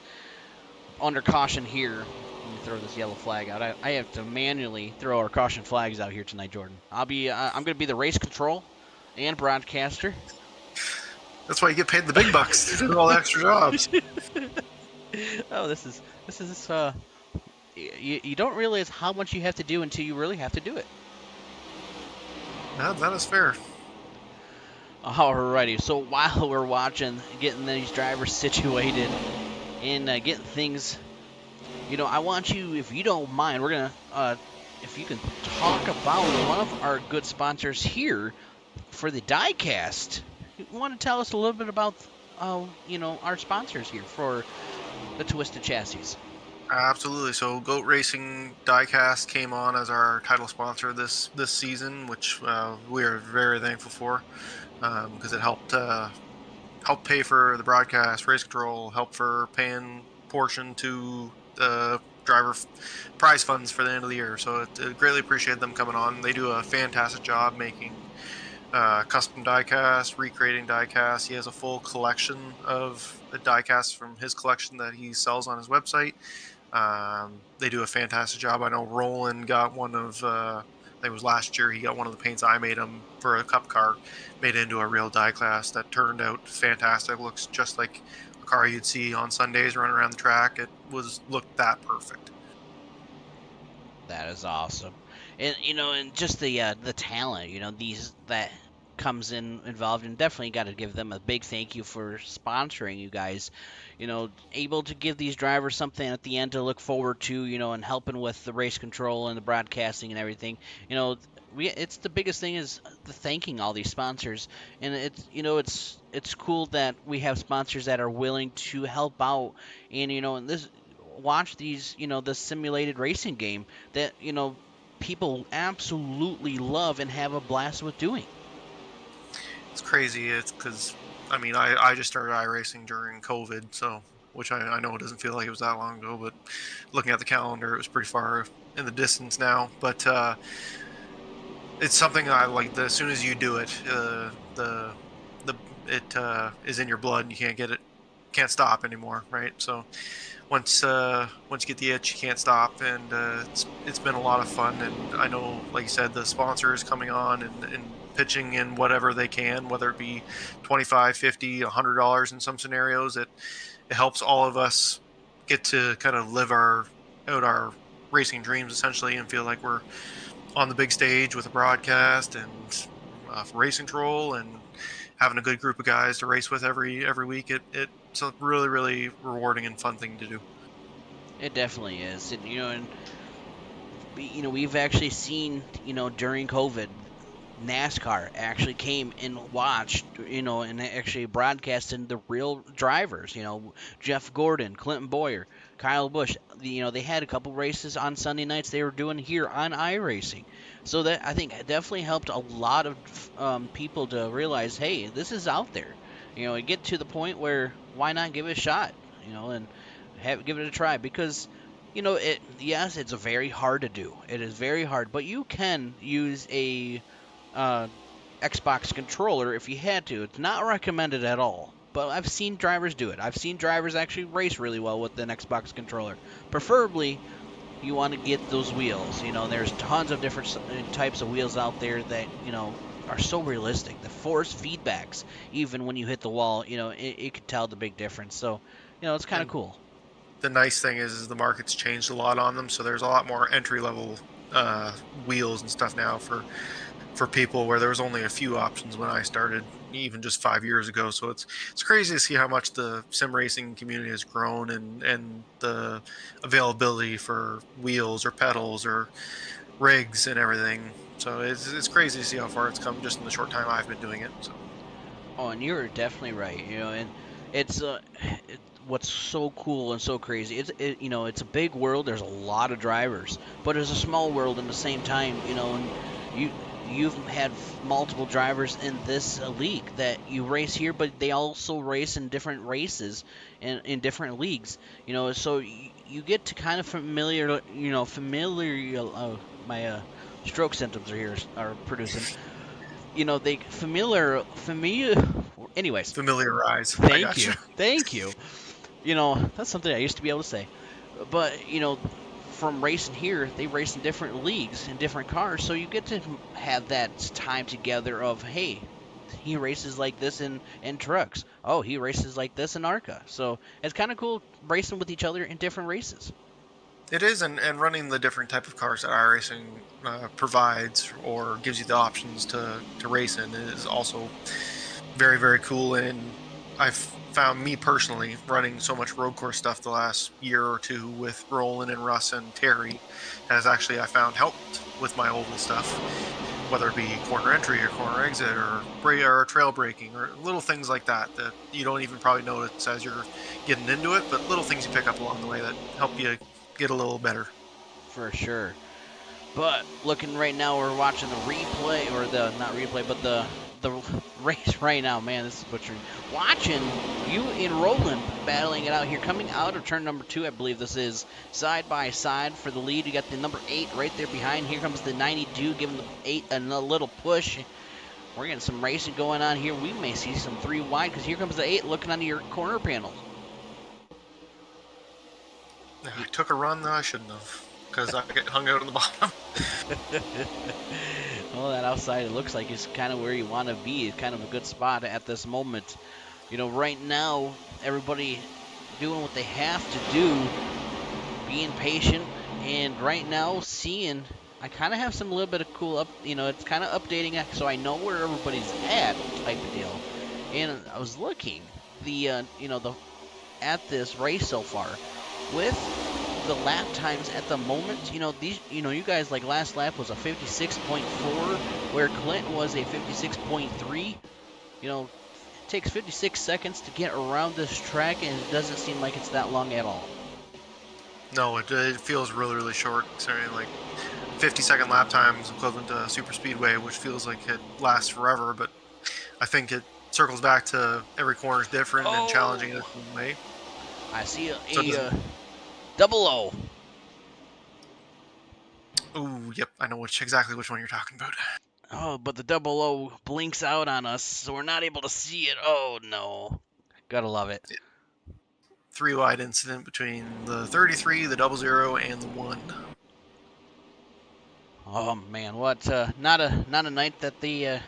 Under caution here. Let me throw this yellow flag out. I have to manually throw our caution flags out here tonight, Jordan. I'm going to be the race control and broadcaster. That's why you get paid the big bucks to do all the extra jobs. Oh, this is you don't realize how much you have to do until you really have to do it. No, that is fair. Alrighty, so while we're watching, getting these drivers situated and getting things, I want you, if you don't mind, we're gonna, if you can talk about one of our good sponsors here for the diecast. You want to tell us a little bit about, our sponsors here for the Twisted Chassis? Absolutely. So, Goat Racing Diecast came on as our title sponsor this season, which we are very thankful for, because it helped pay for the broadcast, race control, help for paying portion to the driver prize funds for the end of the year. So it greatly appreciate them coming on. They do a fantastic job making custom diecast, recreating diecast. He has a full collection of diecast from his collection that he sells on his website. They do a fantastic job. I know Roland got one of, I think it was last year, he got one of the paints I made him for a cup car, made into a real die class that turned out fantastic. Looks just like a car you'd see on Sundays running around the track. It looked that perfect. That is awesome. And and just the talent, these that comes in involved, and definitely got to give them a big thank you for sponsoring you guys. Able to give these drivers something at the end to look forward to, and helping with the race control and the broadcasting and everything. It's the biggest thing is the thanking all these sponsors, and it's cool that we have sponsors that are willing to help out, and this watch these, the simulated racing game that, people absolutely love and have a blast with doing. It's crazy. It's because, I mean, I just started iRacing during COVID, so, which I know it doesn't feel like it was that long ago, but looking at the calendar, it was pretty far in the distance now. But it's something I like. As soon as you do it, it is in your blood, and you can't stop anymore, right? So once you get the itch, you can't stop, and it's been a lot of fun. And I know, like you said, the sponsors coming on and pitching in whatever they can, whether it be $25, $50, $100 in some scenarios. It helps all of us get to kind of live out our racing dreams essentially, and feel like we're on the big stage with a broadcast and racing control and having a good group of guys to race with every week. It's a really, really rewarding and fun thing to do. It definitely is. And we've actually seen, during COVID, NASCAR actually came and watched, and actually broadcasted the real drivers, Jeff Gordon, Clinton Boyer, Kyle Busch. They had a couple races on Sunday nights they were doing here on iRacing. So that, I think, definitely helped a lot of people to realize, hey, this is out there. Get to the point where why not give it a shot, and give it a try, because yes, it's very hard to do. It is very hard, but you can use a Xbox controller if you had to. It's not recommended at all, but I've seen drivers do it. I've seen drivers actually race really well with an Xbox controller. Preferably, you want to get those wheels. There's tons of different types of wheels out there that, are so realistic. The force feedbacks, even when you hit the wall, it could tell the big difference. So, it's kind of cool. The nice thing is the market's changed a lot on them, so there's a lot more entry-level wheels and stuff now for people, where there was only a few options when I started, even just 5 years ago. So it's crazy to see how much the sim racing community has grown, and the availability for wheels or pedals or rigs and everything. So it's crazy to see how far it's come just in the short time I've been doing it. So. Oh, and you're definitely right. And it's what's so cool and so crazy. It's a big world. There's a lot of drivers, but it's a small world in the same time. And you've had multiple drivers in this league that you race here, but they also race in different races and in different leagues. So you get to kind of my stroke symptoms are producing. They anyways. Familiarize. Thank you. That's something I used to be able to say. But, from racing here, they race in different leagues in different cars, so you get to have that time together of, hey, he races like this in trucks. Oh, he races like this in ARCA. So it's kind of cool racing with each other in different races. It is, and running the different type of cars that iRacing provides or gives you the options to race in is also very, very cool. And I've found, me personally, running so much road course stuff the last year or two with Roland and Russ and Terry has actually, I found, helped with my oval stuff, whether it be corner entry or corner exit or trail braking or little things like that you don't even probably notice as you're getting into it, but little things you pick up along the way that help you get a little better. For sure. But looking right now, we're watching the replay, or not replay, but the race right now. Man, this is butchery. Watching you and Roland battling it out here, coming out of turn number 2, I believe this is, side by side for the lead. You got the number 8 right there behind. Here comes the 92, giving the 8 a little push. We're getting some racing going on here. We may see some 3 wide, because here comes the 8 looking under your corner panel. I took a run that I shouldn't have, because I get hung out on the bottom. Well, that outside, it looks like it's kind of where you want to be. It's kind of a good spot at this moment. You know, right now, everybody doing what they have to do, being patient, and right now seeing, I kind of have some little bit of cool up, you know, it's kind of updating it so I know where everybody's at type of deal. And I was looking at this race so far with the lap times at the moment. You guys, like last lap was a 56.4, where Clint was a 56.3. You know, it takes 56 seconds to get around this track, and it doesn't seem like it's that long at all. No, it feels really, really short. Considering like 50-second lap times equivalent to super speedway, which feels like it lasts forever. But I think it circles back to every corner is different and challenging in a different way. I see a double O. Ooh, yep, I know exactly which one you're talking about. Oh, but the double O blinks out on us, so we're not able to see it. Oh, no. Gotta love it. 3 wide incident between the 33, the 00, and the 1. Oh man, what? Not a night that they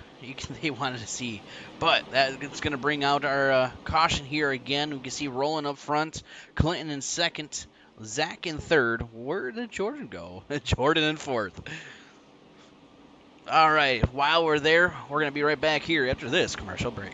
wanted to see, but it's gonna bring out our caution here again. We can see rolling up front, Clinton in second, Zach in third. Where did Jordan go? Jordan in fourth. All right, while we're there, we're gonna be right back here after this commercial break.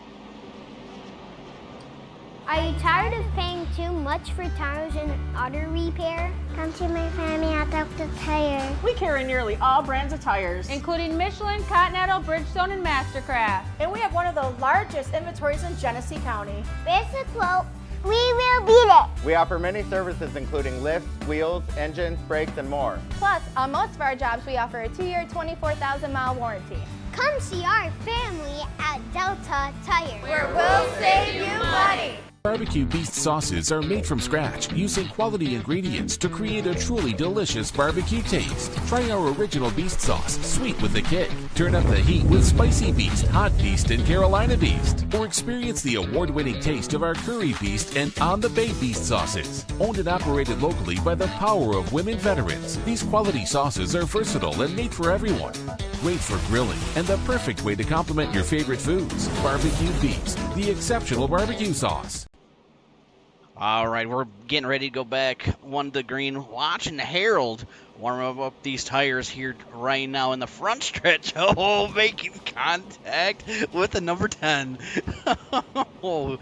Are you tired of paying too much for tires and auto repair? Come to my family at Dr. Tire. We carry nearly all brands of tires, including Michelin, Continental, Bridgestone, and Mastercraft. and we have one of the largest inventories in Genesee County. Raise the quote. We will beat it. We offer many services including lifts, wheels, engines, brakes, and more. Plus, on most of our jobs, we offer a 2-year, 24,000-mile warranty. Come see our family at Delta Tire. Where we'll save you money. Barbecue Beast sauces are made from scratch using quality ingredients to create a truly delicious barbecue taste. Try our original Beast sauce, sweet with a kick. Turn up the heat with Spicy Beast, Hot Beast, and Carolina Beast. Or experience the award-winning taste of our Curry Beast and On the Bay Beast sauces. Owned and operated locally by the power of women veterans, these quality sauces are versatile and made for everyone. Great for grilling and the perfect way to complement your favorite foods. Barbecue Beast, the exceptional barbecue sauce. All right, we're getting ready to go back one to green, watching Harold warm up these tires here right now in the front stretch. Oh, making contact with the number 10. oh,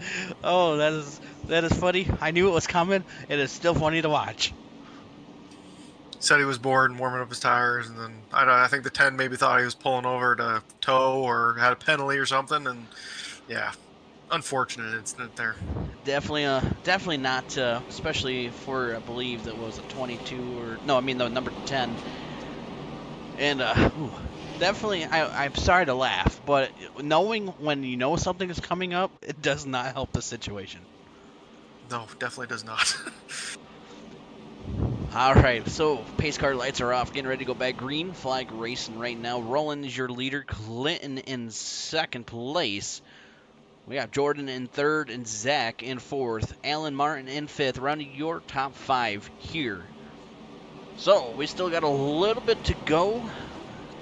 that is funny. I knew it was coming. It is still funny to watch. Said he was bored and warming up his tires, and then I think the 10 maybe thought he was pulling over to tow or had a penalty or something, and yeah, unfortunate incident there. Definitely not, especially for, I believe that was a 22 or no, I mean the number 10. And definitely, I'm sorry to laugh, but knowing when you know something is coming up, it does not help the situation. No, definitely does not. All right, so pace car lights are off, getting ready to go back. Green flag racing right now. Roland is your leader. Clinton in second place. We got Jordan in third and Zach in fourth. Alan Martin in fifth, rounding your top 5 here. So we still got a little bit to go.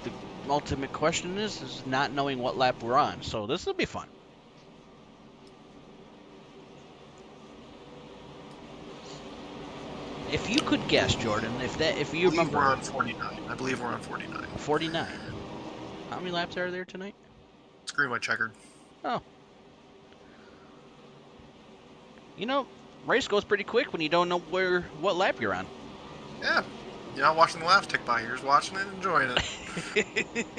The ultimate question is not knowing what lap we're on. So this will be fun. If you could guess, Jordan, if you remember, we're on 49. I believe we're on 49. 49. How many laps are there tonight? Screw my checkered. Oh. You know, race goes pretty quick when you don't know what lap you're on. Yeah. You're not watching the laps tick by. You're just watching it and enjoying it.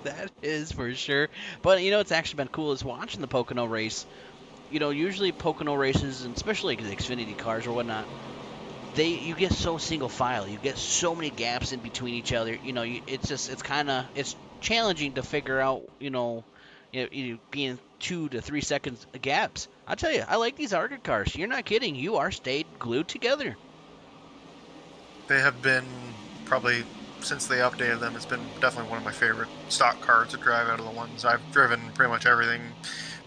That is for sure. But, you know, it's actually been cool is watching the Pocono race. You know, usually Pocono races, and especially the Xfinity cars or whatnot, you get so single file. You get so many gaps in between each other. You know, it's challenging to figure out. Being 2 to 3 seconds gaps. I'll tell you, I like these ARCA cars. You're not kidding. You are stayed glued together. They have been probably since they updated them. It's been definitely one of my favorite stock cars to drive out of the ones I've driven. Pretty much everything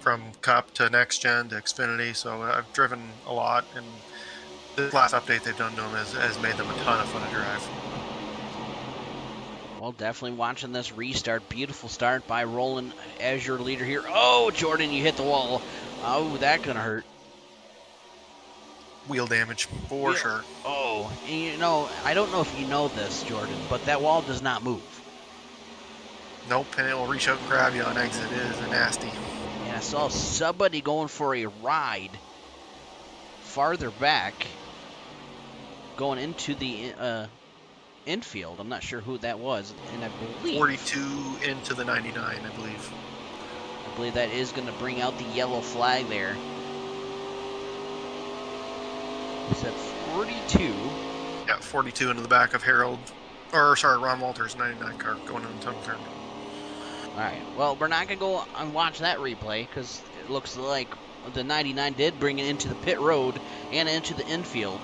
from Cup to Next Gen to Xfinity. So I've driven a lot, and this last update they've done to them has made them a ton of fun to drive. Well, definitely watching this restart. Beautiful start by Roland as your leader here. Oh, Jordan, you hit the wall. Oh, that gonna hurt. Wheel damage, for sure. Oh, and I don't know if you know this, Jordan, but that wall does not move. Nope, and it will reach out and grab you on exit. It is nasty. And I saw somebody going for a ride farther back, going into the infield. I'm not sure who that was, and I believe 42 into the 99, I believe. I believe that is going to bring out the yellow flag there. We said 42. Yeah, 42 into the back of Ron Walters' 99 car going in the tunnel turn. All right. Well, we're not going to go and watch that replay because it looks like the 99 did bring it into the pit road and into the infield.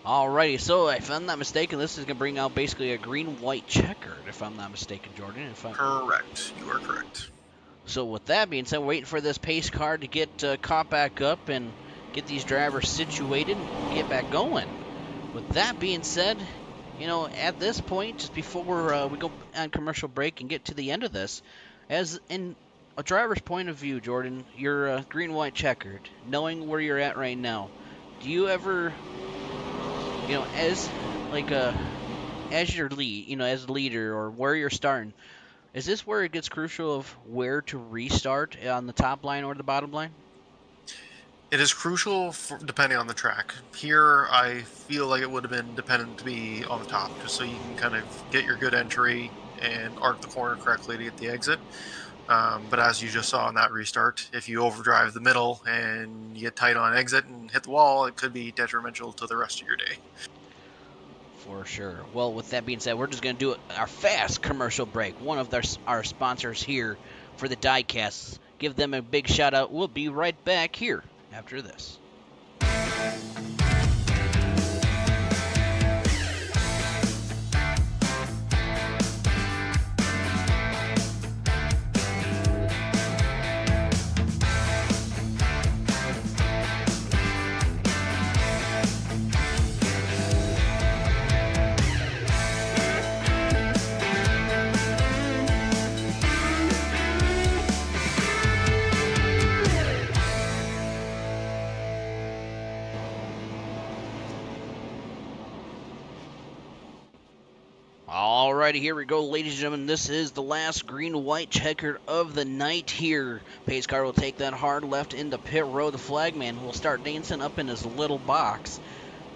Alrighty, so if I'm not mistaken, this is going to bring out basically a green-white checkered, if I'm not mistaken, Jordan. Correct. You are correct. So with that being said, we're waiting for this pace car to get caught back up and get these drivers situated and get back going. With that being said, at this point, just before we go on commercial break and get to the end of this, as in a driver's point of view, Jordan, you're green-white checkered, knowing where you're at right now, do you ever... as your lead, as a leader or where you're starting, is this where it gets crucial of where to restart on the top line or the bottom line? It is crucial depending on the track. Here, I feel like it would have been dependent to be on the top, just so you can kind of get your good entry and arc the corner correctly to get the exit. But as you just saw in that restart, if you overdrive the middle and you get tight on exit and hit the wall, it could be detrimental to the rest of your day. For sure. Well, with that being said, we're just going to do our fast commercial break. One of our sponsors here for the Diecast. Give them a big shout out. We'll be right back here after this. Alrighty, here we go, ladies and gentlemen. This is the last green-white checkered of the night here. Pace car will take that hard left into pit road. The flagman will start dancing up in his little box.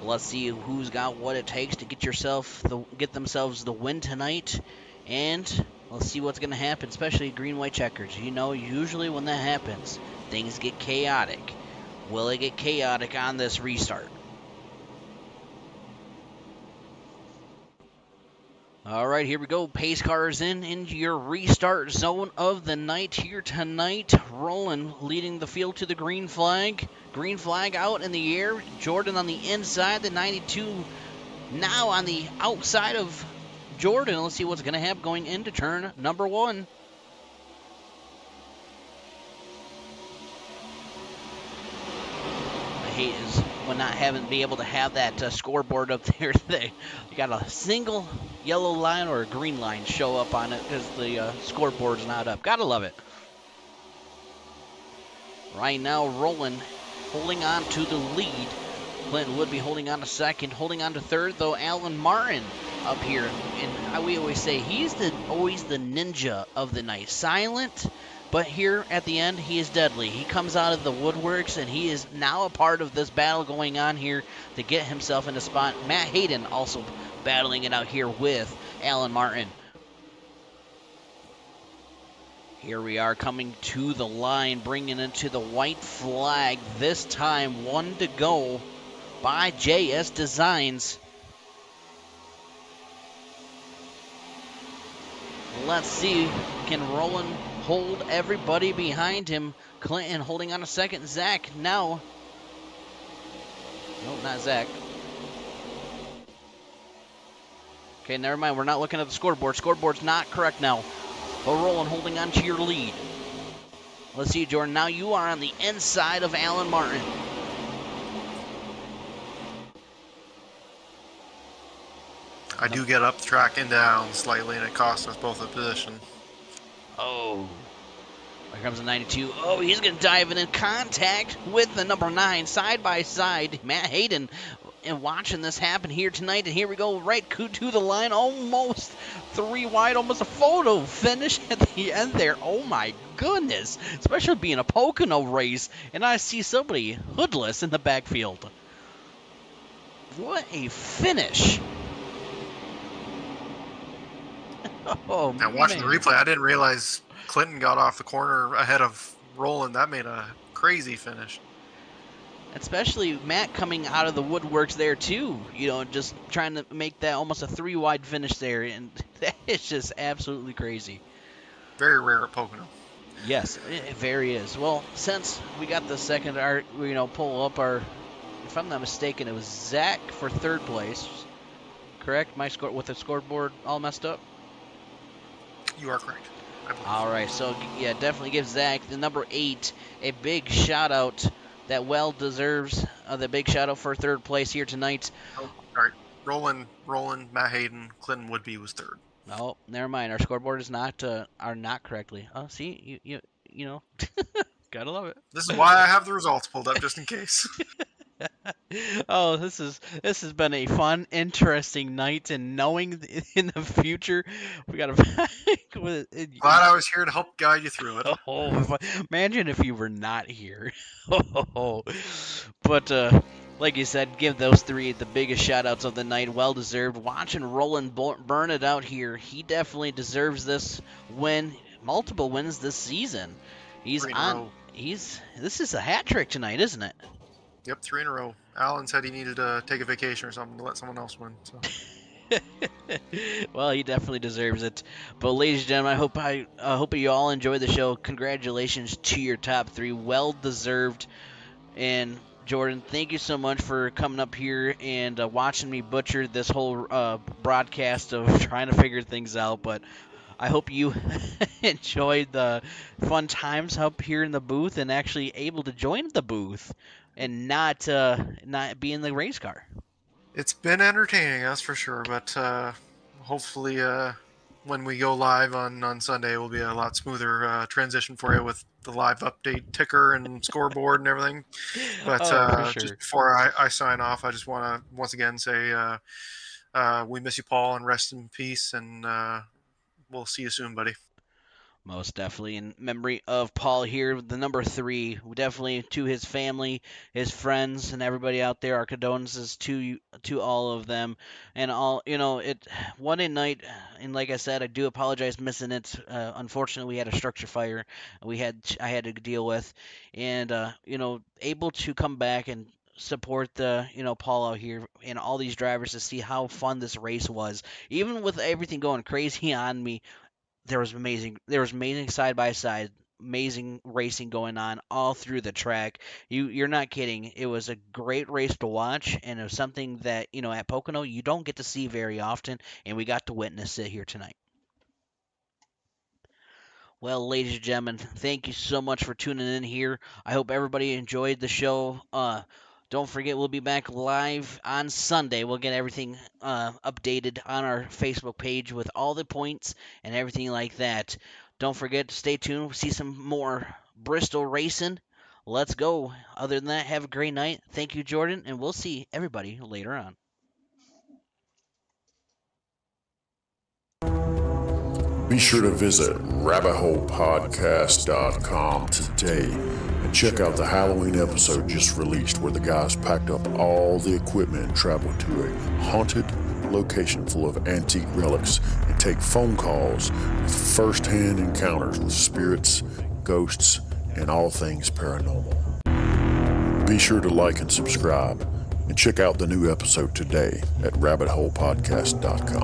Let's see who's got what it takes to get themselves the win tonight. And let's see what's going to happen, especially green-white checkers. Usually when that happens, things get chaotic. Will it get chaotic on this restart? All right, here we go. Pace cars into your restart zone of the night here tonight. Roland leading the field to the green flag. Green flag out in the air. Jordan on the inside. The 92 now on the outside of Jordan. Let's see what's going to happen going into turn number 1. I hate is when not be able to have that scoreboard up there. You got a single yellow line or a green line show up on it because the scoreboard's not up. Gotta love it. Right now, Roland holding on to the lead. Clinton would be holding on to second, holding on to third, though Alan Martin up here. And we always say he's always the ninja of the night. Silent, but here at the end, he is deadly. He comes out of the woodworks, and he is now a part of this battle going on here to get himself in a spot. Matt Hayden also battling it out here with Alan Martin. Here we are coming to the line, bringing into the white flag. This time, 1 to go by JS Designs. Let's see, can Roland hold everybody behind him? Clinton holding on a second. Zach now. No, not Zach. Okay, never mind. We're not looking at the scoreboard. Scoreboard's not correct now. But Roland holding on to your lead. Let's see, Jordan. Now you are on the inside of Alan Martin. I do get up track and down slightly, and it costs us both a position. Oh. Here comes the 92. Oh, he's going to dive in contact with the number 9 side by side. Matt Hayden. And watching this happen here tonight, and here we go right to the line, almost 3 wide, almost a photo finish at the end there. Oh my goodness, especially being a Pocono race, and I see somebody hoodless in the backfield. What a finish. Oh, now watching the replay, I didn't realize Clinton got off the corner ahead of Roland. That made a crazy finish. Especially Matt coming out of the woodworks there too, you know, just trying to make that almost a 3 wide finish there, and that is just absolutely crazy. Very rare at Pocono. Yes, it very is. Well, since we got the second, pull up our, if I'm not mistaken, it was Zach for 3rd place, correct? My score with the scoreboard all messed up. You are correct. All right, so yeah, definitely give Zach the number 8 a big shout out. That well deserves the big shout out for 3rd place here tonight. Oh, all right, Roland, Matt Hayden, Clinton Woodby was 3rd. Oh, never mind. Our scoreboard is not are not correctly. Oh, see, you know, gotta love it. This is why I have the results pulled up just in case. Oh, this has been a fun, interesting night, and knowing in the future we got to. Glad I was here to help guide you through it. Oh, imagine if you were not here. But like you said, give those 3 the biggest shout outs of the night. Well deserved. Watching Roland burn it out here, he definitely deserves this win. Multiple wins this season. He's on. This is a hat trick tonight, isn't it? Yep, 3 in a row. Alan said he needed to take a vacation or something to let someone else win. So. Well, he definitely deserves it. But ladies and gentlemen, I hope you all enjoyed the show. Congratulations to your top 3. Well deserved. And Jordan, thank you so much for coming up here and watching me butcher this whole broadcast of trying to figure things out. But I hope you enjoyed the fun times up here in the booth and actually able to join the booth and not be in the race car. It's been entertaining, that's for sure. But hopefully when we go live on Sunday, it will be a lot smoother transition for you with the live update ticker and scoreboard and everything. But for sure. Just before I sign off, I just want to once again say we miss you, Paul, and rest in peace. And we'll see you soon, buddy. Most definitely. In memory of Paul here, the number 3, definitely to his family, his friends, and everybody out there. Our condolences to all of them. And all, what a night. And like I said, I do apologize missing it. Unfortunately, we had a structure fire I had to deal with. And, able to come back and support Paul out here and all these drivers to see how fun this race was. Even with everything going crazy on me, there was amazing side by side, amazing racing going on all through the track. You're not kidding. It was a great race to watch, and it was something that, at Pocono you don't get to see very often, and we got to witness it here tonight. Well, ladies and gentlemen, thank you so much for tuning in here. I hope everybody enjoyed the show. Don't forget, we'll be back live on Sunday. We'll get everything updated on our Facebook page with all the points and everything like that. Don't forget to stay tuned. We'll see some more Bristol racing. Let's go. Other than that, have a great night. Thank you, Jordan, and we'll see everybody later on. Be sure to visit rabbitholepodcast.com today and check out the Halloween episode just released where the guys packed up all the equipment and traveled to a haunted location full of antique relics and take phone calls with first-hand encounters with spirits, ghosts, and all things paranormal. Be sure to like and subscribe, and check out the new episode today at rabbitholepodcast.com.